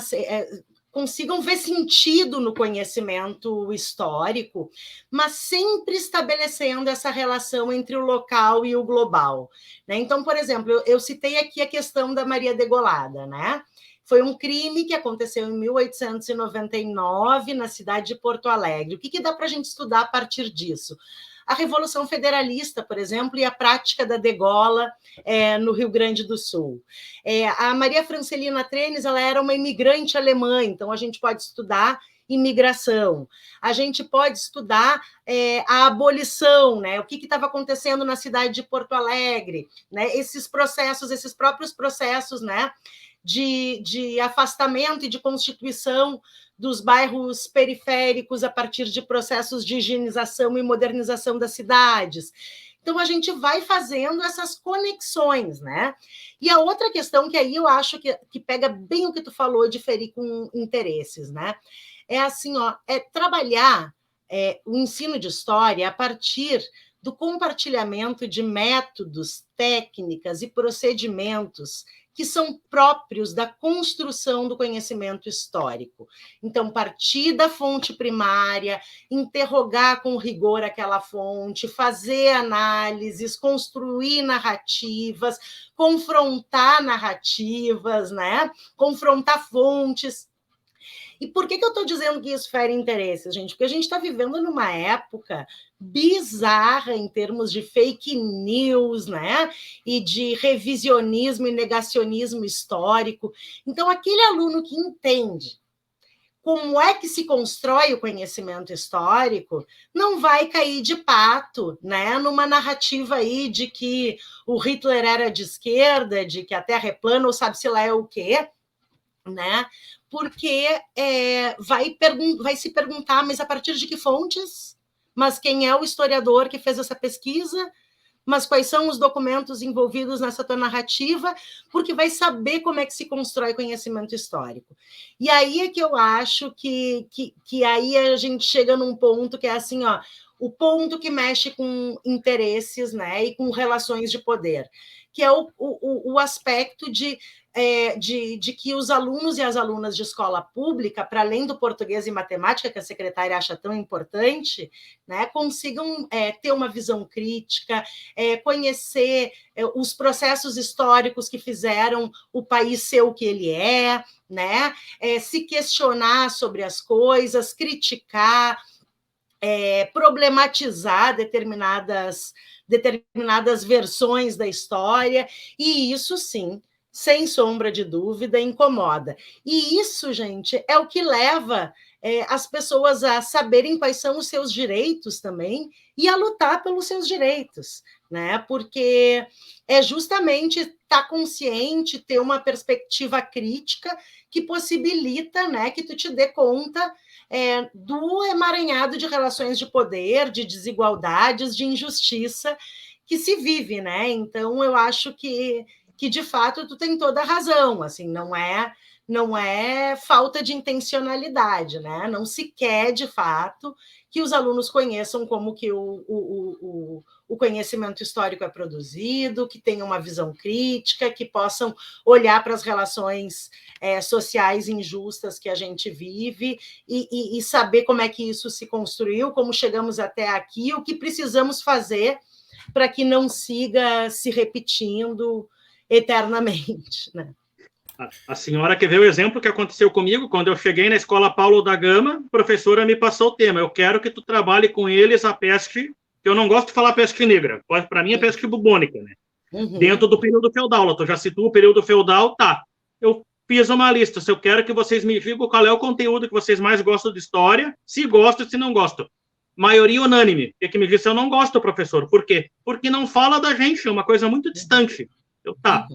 consigam ver sentido no conhecimento histórico, mas sempre estabelecendo essa relação entre o local e o global. Né? Então, por exemplo, eu citei aqui a questão da Maria Degolada, né? Foi um crime que aconteceu em 1899 na cidade de Porto Alegre. O que dá para a gente estudar a partir disso? A Revolução Federalista, por exemplo, e a prática da degola no Rio Grande do Sul. A Maria Francelina Trenes, ela era uma imigrante alemã, então a gente pode estudar imigração. A gente pode estudar a abolição, né? O que estava acontecendo na cidade de Porto Alegre, né? Esses próprios processos, né? De afastamento e de constituição dos bairros periféricos a partir de processos de higienização e modernização das cidades. Então, a gente vai fazendo essas conexões, né? E a outra questão que aí eu acho que pega bem o que tu falou de ferir com interesses, né? É assim, ó, trabalhar o ensino de história a partir do compartilhamento de métodos, técnicas e procedimentos que são próprios da construção do conhecimento histórico. Então, partir da fonte primária, interrogar com rigor aquela fonte, fazer análises, construir narrativas, confrontar narrativas, né? Confrontar fontes. E por que eu estou dizendo que isso fere interesses, gente? Porque a gente está vivendo numa época bizarra em termos de fake news, né? E de revisionismo e negacionismo histórico. Então, aquele aluno que entende como é que se constrói o conhecimento histórico, não vai cair de pato, né, numa narrativa aí de que o Hitler era de esquerda, de que a Terra é plana, ou sabe-se lá é o quê, né? Porque vai se perguntar, mas a partir de que fontes? Mas quem é o historiador que fez essa pesquisa? Mas quais são os documentos envolvidos nessa tua narrativa? Porque vai saber como é que se constrói conhecimento histórico. E aí é que eu acho que aí a gente chega num ponto que é assim, ó, o ponto que mexe com interesses, né, e com relações de poder, que é o aspecto de que os alunos e as alunas de escola pública, para além do português e matemática, que a secretária acha tão importante, né, consigam ter uma visão crítica, conhecer os processos históricos que fizeram o país ser o que ele é, né, se questionar sobre as coisas, criticar, problematizar determinadas versões da história, e isso, sim, sem sombra de dúvida, incomoda. E isso, gente, é o que leva as pessoas a saberem quais são os seus direitos também e a lutar pelos seus direitos, né? Porque é justamente estar consciente, ter uma perspectiva crítica que possibilita, né, que tu te dê conta do emaranhado de relações de poder, de desigualdades, de injustiça que se vive, né? Então, eu acho que de fato tu tem toda a razão, assim, não é falta de intencionalidade, né? Não se quer, de fato, que os alunos conheçam como que o conhecimento histórico é produzido, que tenham uma visão crítica, que possam olhar para as relações sociais injustas que a gente vive e saber como é que isso se construiu, como chegamos até aqui, o que precisamos fazer para que não siga se repetindo eternamente, né? A senhora quer ver o exemplo que aconteceu comigo? Quando eu cheguei na Escola Paulo da Gama, a professora me passou o tema. Eu quero que tu trabalhe com eles a peste, eu não gosto de falar peste negra, para mim é peste bubônica, né? Uhum. Dentro do período feudal, tu já citou o período feudal, tá. Eu fiz uma lista, se eu quero que vocês me digam qual é o conteúdo que vocês mais gostam de história, se gostam e se não gostam. Maioria unânime, que me disse, eu não gosto, professor. Por quê? Porque não fala da gente, é uma coisa muito distante. Tá.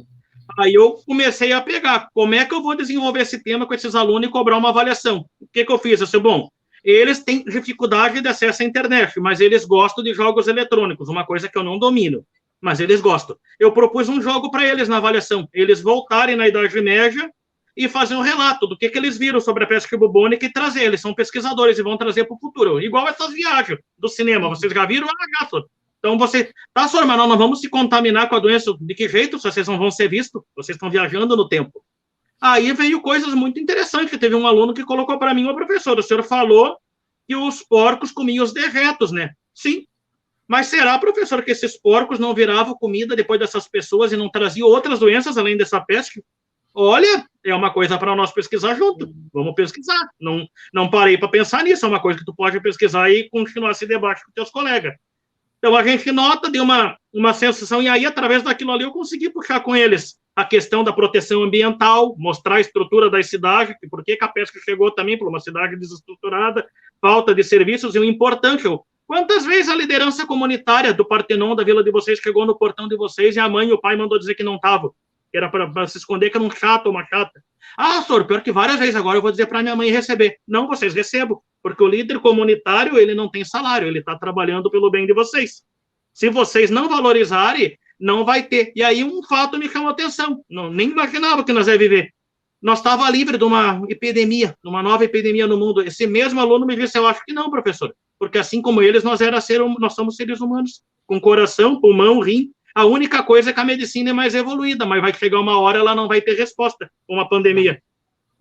Aí eu comecei a pegar, como é que eu vou desenvolver esse tema com esses alunos e cobrar uma avaliação? O que eu fiz? Eu disse, bom, eles têm dificuldade de acesso à internet, mas eles gostam de jogos eletrônicos, uma coisa que eu não domino, mas eles gostam. Eu propus um jogo para eles na avaliação, eles voltarem na Idade Média e fazer um relato do que eles viram sobre a peste bubônica e trazer. Eles são pesquisadores e vão trazer para o futuro. Igual essas viagens do cinema, vocês já viram? Já, senhor. Então, você, tá, senhor, mas nós não vamos se contaminar com a doença de que jeito? Se vocês não vão ser vistos, vocês estão viajando no tempo. Aí veio coisas muito interessantes. Teve um aluno que colocou para mim, professor, o senhor falou que os porcos comiam os dejetos, né? Sim. Mas será, professor, que esses porcos não viravam comida depois dessas pessoas e não traziam outras doenças além dessa peste? Olha, é uma coisa para nós pesquisar junto. Vamos pesquisar. Não parei para pensar nisso. É uma coisa que tu pode pesquisar e continuar esse debate com teus colegas. Então, a gente nota, deu uma sensação, e aí, através daquilo ali, eu consegui puxar com eles a questão da proteção ambiental, mostrar a estrutura das cidades, por que a pesca chegou também por uma cidade desestruturada, falta de serviços, e o importante, quantas vezes a liderança comunitária do Partenon da vila de vocês chegou no portão de vocês e a mãe e o pai mandou dizer que não estavam, que era para se esconder, que era um chato ou uma chata. Ah, senhor, pior que várias vezes agora eu vou dizer para minha mãe receber. Não, vocês recebam, porque o líder comunitário, ele não tem salário, ele está trabalhando pelo bem de vocês. Se vocês não valorizarem, não vai ter. E aí um fato me chamou a atenção, nem imaginava que nós ia viver. Nós estávamos livres de uma epidemia, de uma nova epidemia no mundo. Esse mesmo aluno me disse, eu acho que não, professor, porque assim como eles, nós somos seres humanos. com coração, pulmão, rim. A única coisa é que a medicina é mais evoluída, mas vai chegar uma hora ela não vai ter resposta com uma pandemia.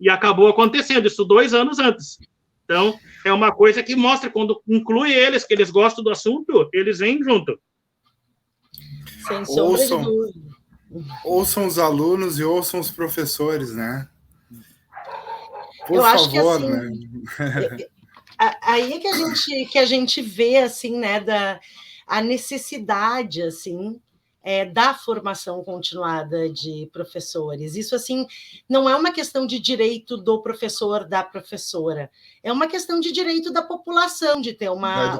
E acabou acontecendo isso 2 anos antes. Então, é uma coisa que mostra, quando inclui eles, que eles gostam do assunto, eles vêm junto. Sem sombra de dúvida. Ouçam os alunos e ouçam os professores, né? Por Eu favor, acho que, assim, né? Aí é que a gente vê, assim, né, a necessidade, assim, da formação continuada de professores. Isso, assim, não é uma questão de direito do professor, da professora, é uma questão de direito da população de ter uma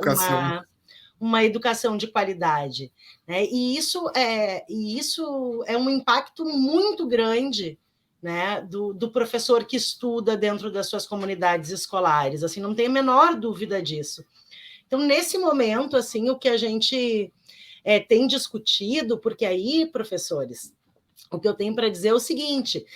educação de qualidade, né? E isso é um impacto muito grande, né, do professor que estuda dentro das suas comunidades escolares, assim, não tem a menor dúvida disso. Então, nesse momento, assim, o que a gente tem discutido, porque aí, professores, o que eu tenho para dizer é o seguinte,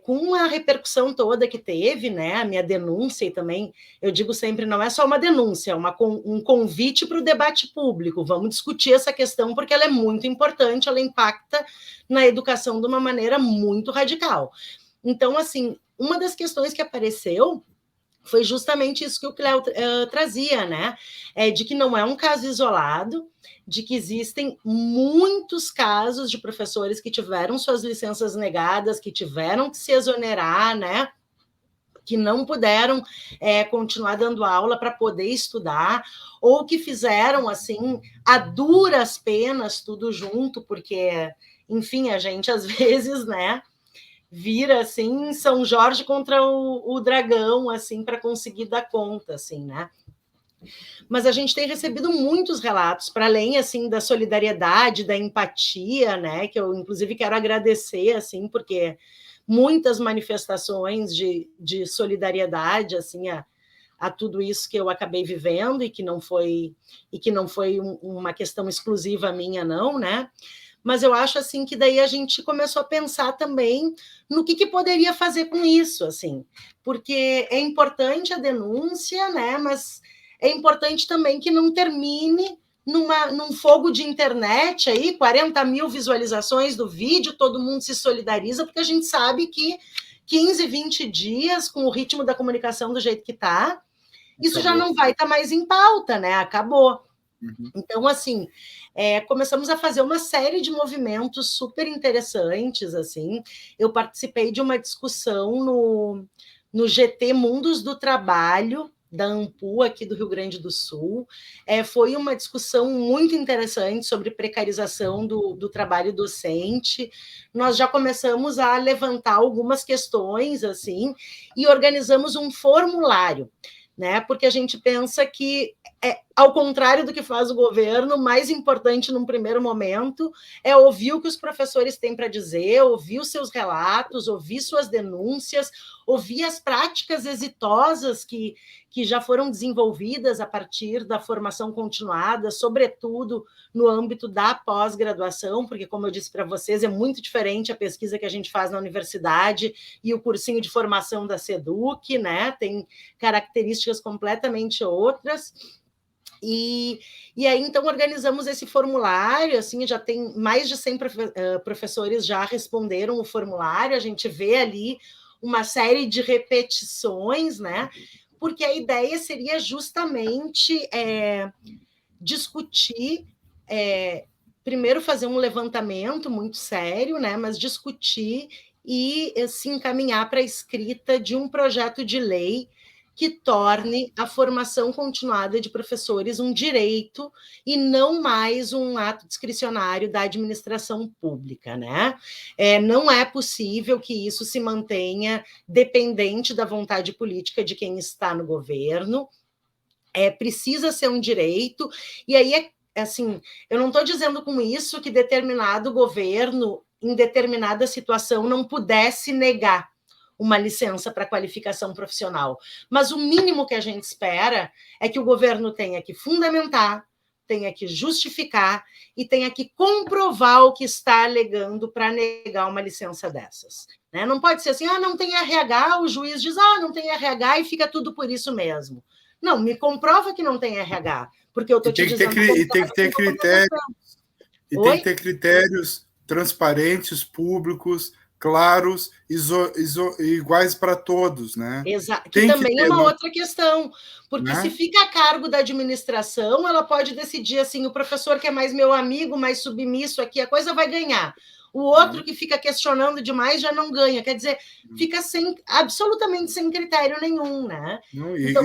com a repercussão toda que teve, né, a minha denúncia, e também, eu digo sempre, não é só uma denúncia, é um convite para o debate público, vamos discutir essa questão, porque ela é muito importante, ela impacta na educação de uma maneira muito radical. Então, assim, uma das questões que apareceu foi justamente isso que o Cléo trazia, né? De que não é um caso isolado, de que existem muitos casos de professores que tiveram suas licenças negadas, que tiveram que se exonerar, né? Que não puderam continuar dando aula para poder estudar, ou que fizeram, assim, a duras penas, tudo junto, porque, enfim, a gente, às vezes, né, vira, assim, São Jorge contra o dragão, assim, para conseguir dar conta, assim, né? Mas a gente tem recebido muitos relatos, para além, assim, da solidariedade, da empatia, né? Que eu, inclusive, quero agradecer, assim, porque muitas manifestações de solidariedade, assim, a tudo isso que eu acabei vivendo e que não foi uma questão exclusiva minha, não, né? Mas eu acho, assim, que daí a gente começou a pensar também no que poderia fazer com isso, assim, porque é importante a denúncia, né? Mas é importante também que não termine num fogo de internet aí, 40 mil visualizações do vídeo, todo mundo se solidariza, porque a gente sabe que 15, 20 dias, com o ritmo da comunicação do jeito que está, isso já não vai estar mais em pauta, né? Acabou. Uhum. Então, assim, começamos a fazer uma série de movimentos super interessantes, assim. Eu participei de uma discussão no GT Mundos do Trabalho, da AMPU, aqui do Rio Grande do Sul. Foi uma discussão muito interessante sobre precarização do trabalho docente. Nós já começamos a levantar algumas questões, assim, e organizamos um formulário, né? Porque a gente pensa que, ao contrário do que faz o governo, o mais importante num primeiro momento é ouvir o que os professores têm para dizer, ouvir os seus relatos, ouvir suas denúncias, ouvir as práticas exitosas que já foram desenvolvidas a partir da formação continuada, sobretudo no âmbito da pós-graduação, porque, como eu disse para vocês, é muito diferente a pesquisa que a gente faz na universidade e o cursinho de formação da SEDUC, né? Tem características completamente outras. E aí, então, organizamos esse formulário, assim, já tem mais de 100 professores já responderam o formulário, a gente vê ali uma série de repetições, né? Porque a ideia seria justamente discutir, primeiro fazer um levantamento muito sério, né? Mas discutir e se encaminhar para a escrita de um projeto de lei que torne a formação continuada de professores um direito e não mais um ato discricionário da administração pública, né? Não é possível que isso se mantenha dependente da vontade política de quem está no governo. Precisa ser um direito, e aí, assim, eu não estou dizendo com isso que determinado governo, em determinada situação, não pudesse negar uma licença para qualificação profissional. Mas o mínimo que a gente espera é que o governo tenha que fundamentar, tenha que justificar e tenha que comprovar o que está alegando para negar uma licença dessas. Né? Não pode ser assim, não tem RH, o juiz diz, não tem RH e fica tudo por isso mesmo. Não, me comprova que não tem RH, porque eu estou te dizendo... E tem que ter critérios. E tem que ter critérios transparentes, públicos, claros, iguais para todos, né? Exato. Que também é uma outra questão, porque se fica a cargo da administração, ela pode decidir assim, o professor que é mais meu amigo, mais submisso aqui, a coisa vai ganhar. O outro que fica questionando demais já não ganha. Quer dizer, fica absolutamente sem critério nenhum, né? Então,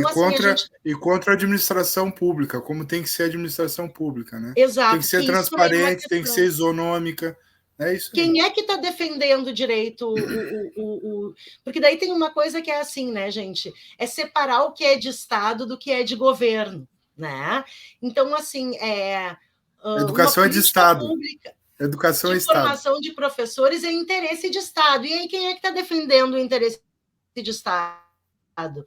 e contra a administração pública, como tem que ser a administração pública, né? Exato. Tem que ser transparente, tem que ser isonômica. É isso aí. Quem é que está defendendo o direito? Porque daí tem uma coisa que é assim, né, gente? É separar o que é de Estado do que é de governo, né? Então, assim, educação é de Estado. Pública, educação de é Estado. Formação de professores é interesse de Estado. E aí, quem é que está defendendo o interesse de Estado?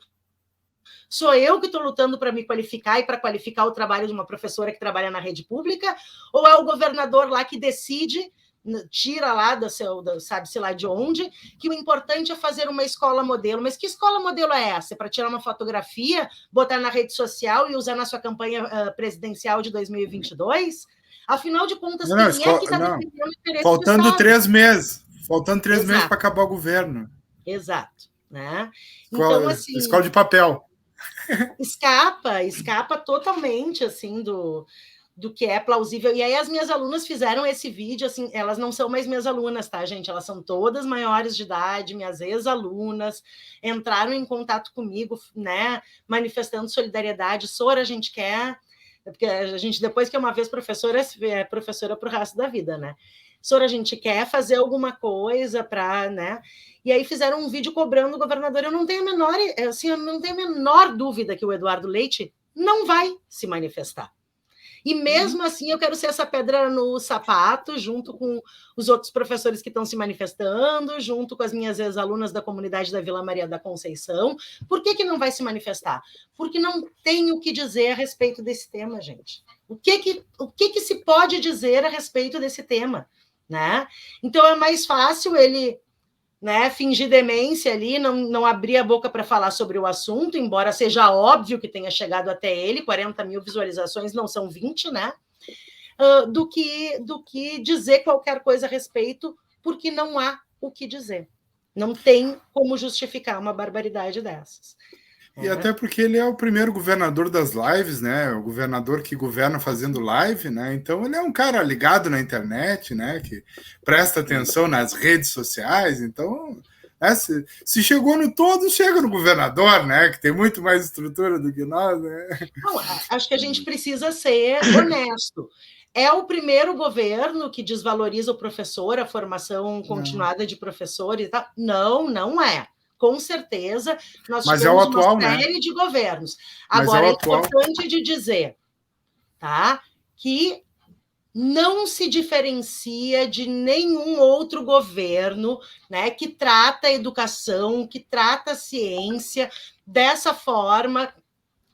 Sou eu que estou lutando para me qualificar e para qualificar o trabalho de uma professora que trabalha na rede pública? Ou é o governador lá que decide, tira lá sabe-se lá de onde, que o importante é fazer uma escola modelo? Mas que escola modelo é essa? É para tirar uma fotografia, botar na rede social e usar na sua campanha presidencial de 2022? Afinal de contas, quem é que está defendendo o interesse faltando 3 meses. Faltando 3 meses para acabar o governo. Exato. Né? Então, assim, escola de papel. Escapa totalmente assim do que é plausível. E aí as minhas alunas fizeram esse vídeo, assim, elas não são mais minhas alunas, tá, gente? Elas são todas maiores de idade, minhas ex-alunas, entraram em contato comigo, né, manifestando solidariedade. Sora, a gente quer... Porque a gente, depois que é uma vez professora, é professora para o resto da vida, né? Sora, a gente quer fazer alguma coisa para, né? E aí fizeram um vídeo cobrando o governador. Eu não tenho a menor dúvida que o Eduardo Leite não vai se manifestar. E mesmo assim, eu quero ser essa pedra no sapato, junto com os outros professores que estão se manifestando, junto com as minhas ex-alunas da comunidade da Vila Maria da Conceição. Por que não vai se manifestar? Porque não tem o que dizer a respeito desse tema, gente. O que se pode dizer a respeito desse tema? Né? Então, é mais fácil ele... né, fingir demência ali, não abrir a boca para falar sobre o assunto, embora seja óbvio que tenha chegado até ele, 40 mil visualizações não são 20, né? Do que dizer qualquer coisa a respeito, porque não há o que dizer. Não tem como justificar uma barbaridade dessas. E até porque ele é o primeiro governador das lives, né? O governador que governa fazendo live, né? Então ele é um cara ligado na internet, né? Que presta atenção nas redes sociais. Então, se chegou no todo, chega no governador, né? Que tem muito mais estrutura do que nós, né? Não, acho que a gente precisa ser honesto. É o primeiro governo que desvaloriza o professor, a formação continuada de professor e tal? Não é. Com certeza, nós tivemos uma série de governos. Agora, é importante de dizer, tá, que não se diferencia de nenhum outro governo, né, que trata a educação, que trata a ciência dessa forma,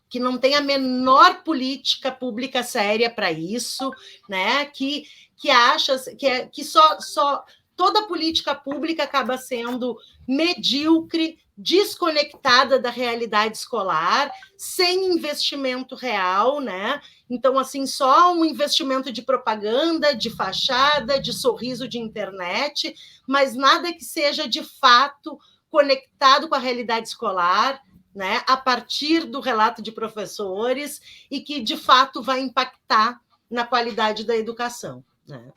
que não tem a menor política pública séria para isso, né, que acha que só toda política pública acaba sendo medíocre, desconectada da realidade escolar, sem investimento real, né? Então, assim, só um investimento de propaganda, de fachada, de sorriso de internet, mas nada que seja de fato conectado com a realidade escolar, né? A partir do relato de professores e que de fato vai impactar na qualidade da educação, né?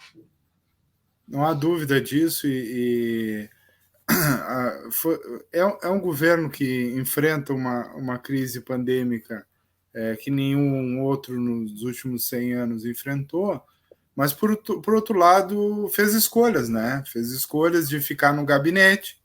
Não há dúvida disso, é um governo que enfrenta uma crise pandêmica que nenhum outro nos últimos 100 anos enfrentou, mas, por outro lado, fez escolhas, né? Fez escolhas de ficar no gabinete,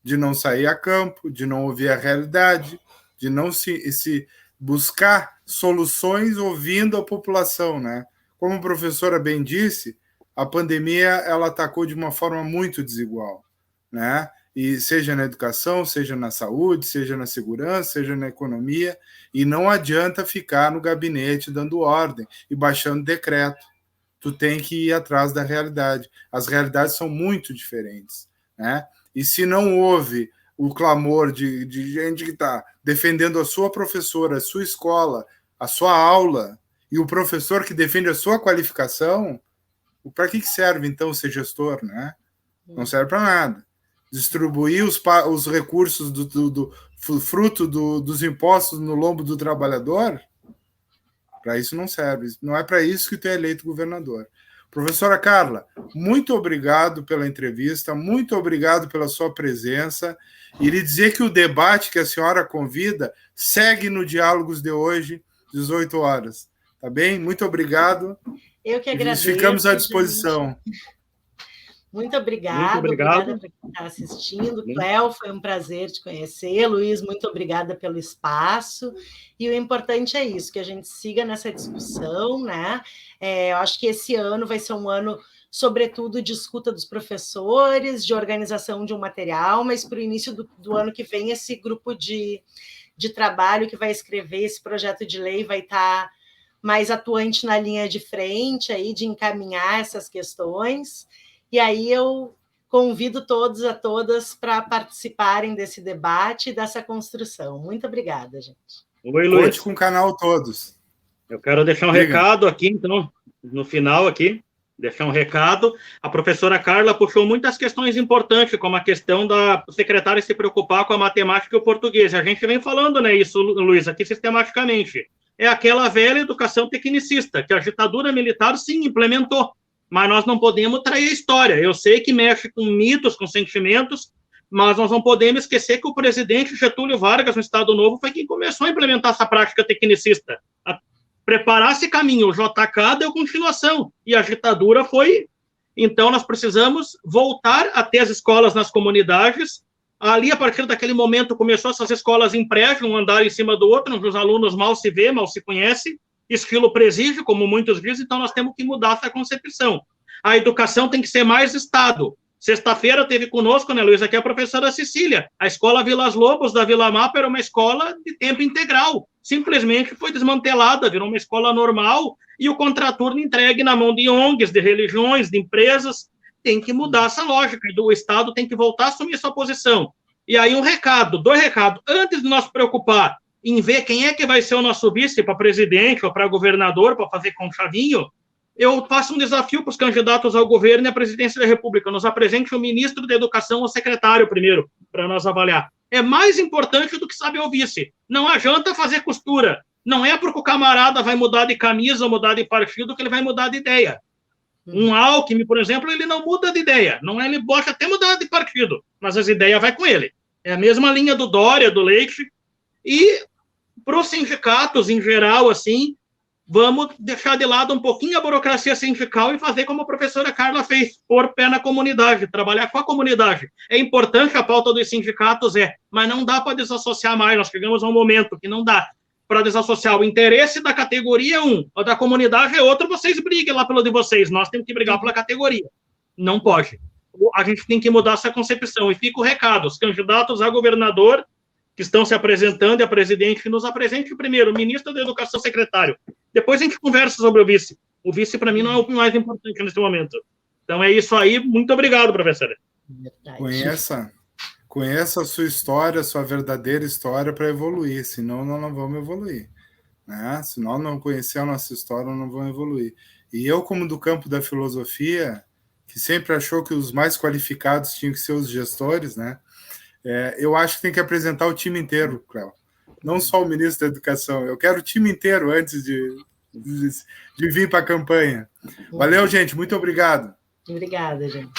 de não sair a campo, de não ouvir a realidade, de não se buscar soluções ouvindo a população, né? Como a professora bem disse, a pandemia ela atacou de uma forma muito desigual, né? E seja na educação, seja na saúde, seja na segurança, seja na economia, e não adianta ficar no gabinete dando ordem e baixando decreto. Tu tem que ir atrás da realidade. As realidades são muito diferentes, né? E se não houve o clamor de gente que está defendendo a sua professora, a sua escola, a sua aula, e o professor que defende a sua qualificação, para que serve, então, ser gestor, né? Não serve para nada. Distribuir os recursos do fruto dos impostos no lombo do trabalhador, para isso não serve. Não é para isso que tu é eleito governador. Professora Carla, muito obrigado pela entrevista, muito obrigado pela sua presença, e lhe dizer que o debate que a senhora convida segue no Diálogos de hoje, 18 horas. Tá bem? Muito obrigado. Eu que agradeço. Ficamos à disposição. Muito obrigada. Obrigada por quem está assistindo. Cléo, foi um prazer te conhecer. Luiz, muito obrigada pelo espaço. E o importante é isso, que a gente siga nessa discussão, né? Eu acho que esse ano vai ser um ano, sobretudo, de escuta dos professores, de organização de um material, mas para o início do ano que vem, esse grupo de trabalho que vai escrever esse projeto de lei vai estar mais atuante na linha de frente, aí, de encaminhar essas questões. E aí eu convido todos a todas para participarem desse debate e dessa construção. Muito obrigada, gente. Oi, Luiz. Conte com o canal todos. Eu quero deixar um recado aqui, então, no final aqui, deixar um recado. A professora Carla puxou muitas questões importantes, como a questão da secretária se preocupar com a matemática e o português. A gente vem falando, né, isso, Luiz, aqui sistematicamente. É aquela velha educação tecnicista, que a ditadura militar, sim, implementou. Mas nós não podemos trair a história. Eu sei que mexe com mitos, com sentimentos, mas nós não podemos esquecer que o presidente Getúlio Vargas, no Estado Novo, foi quem começou a implementar essa prática tecnicista, a preparar esse caminho. O JK deu continuação, e a ditadura foi... Então, nós precisamos voltar a ter as escolas nas comunidades. Ali, a partir daquele momento, começou essas escolas em prédio, um andar em cima do outro, onde os alunos mal se vê, mal se conhecem, estilo presídio, como muitos dizem, então nós temos que mudar essa concepção. A educação tem que ser mais Estado. Sexta-feira teve conosco, né, Luiz, aqui a professora Cecília. A escola Vilas Lobos, da Vila Mapa, era uma escola de tempo integral. Simplesmente foi desmantelada, virou uma escola normal, e o contraturno entregue na mão de ONGs, de religiões, de empresas. Tem que mudar essa lógica, e o Estado tem que voltar a assumir sua posição. E aí dois recados. Antes de nós preocupar em ver quem é que vai ser o nosso vice para presidente ou para governador, para fazer conchavinho, eu faço um desafio para os candidatos ao governo e à presidência da República. Nos apresente o ministro da Educação ou secretário primeiro, para nós avaliar. É mais importante do que saber o vice. Não adianta fazer costura. Não é porque o camarada vai mudar de camisa ou mudar de partido que ele vai mudar de ideia. Um Alckmin, por exemplo, ele não muda de ideia. Não é, ele pode até mudar de partido, mas as ideias vai com ele. É a mesma linha do Dória, do Leite. E para os sindicatos, em geral, assim, vamos deixar de lado um pouquinho a burocracia sindical e fazer como a professora Carla fez, pôr pé na comunidade, trabalhar com a comunidade. É importante a pauta dos sindicatos, mas não dá para desassociar mais. Nós chegamos a um momento que não dá para desassociar o interesse da categoria 1, ou da comunidade é outro, vocês briguem lá pelo de vocês, nós temos que brigar pela categoria. Não pode. A gente tem que mudar essa concepção. E fica o recado, os candidatos a governador que estão se apresentando e a presidente, que nos apresente primeiro o ministro da Educação, secretário. Depois a gente conversa sobre o vice. O vice, para mim, não é o mais importante nesse momento. Então, é isso aí. Muito obrigado, professora. Conheça a sua história, a sua verdadeira história para evoluir, senão nós não vamos evoluir. Né? Se nós não conhecer a nossa história, nós não vamos evoluir. E eu, como do campo da filosofia, que sempre achou que os mais qualificados tinham que ser os gestores, né? Eu acho que tem que apresentar o time inteiro, Cléo. Não só o ministro da Educação. Eu quero o time inteiro antes de vir para a campanha. Valeu, gente. Muito obrigado. Obrigada, gente.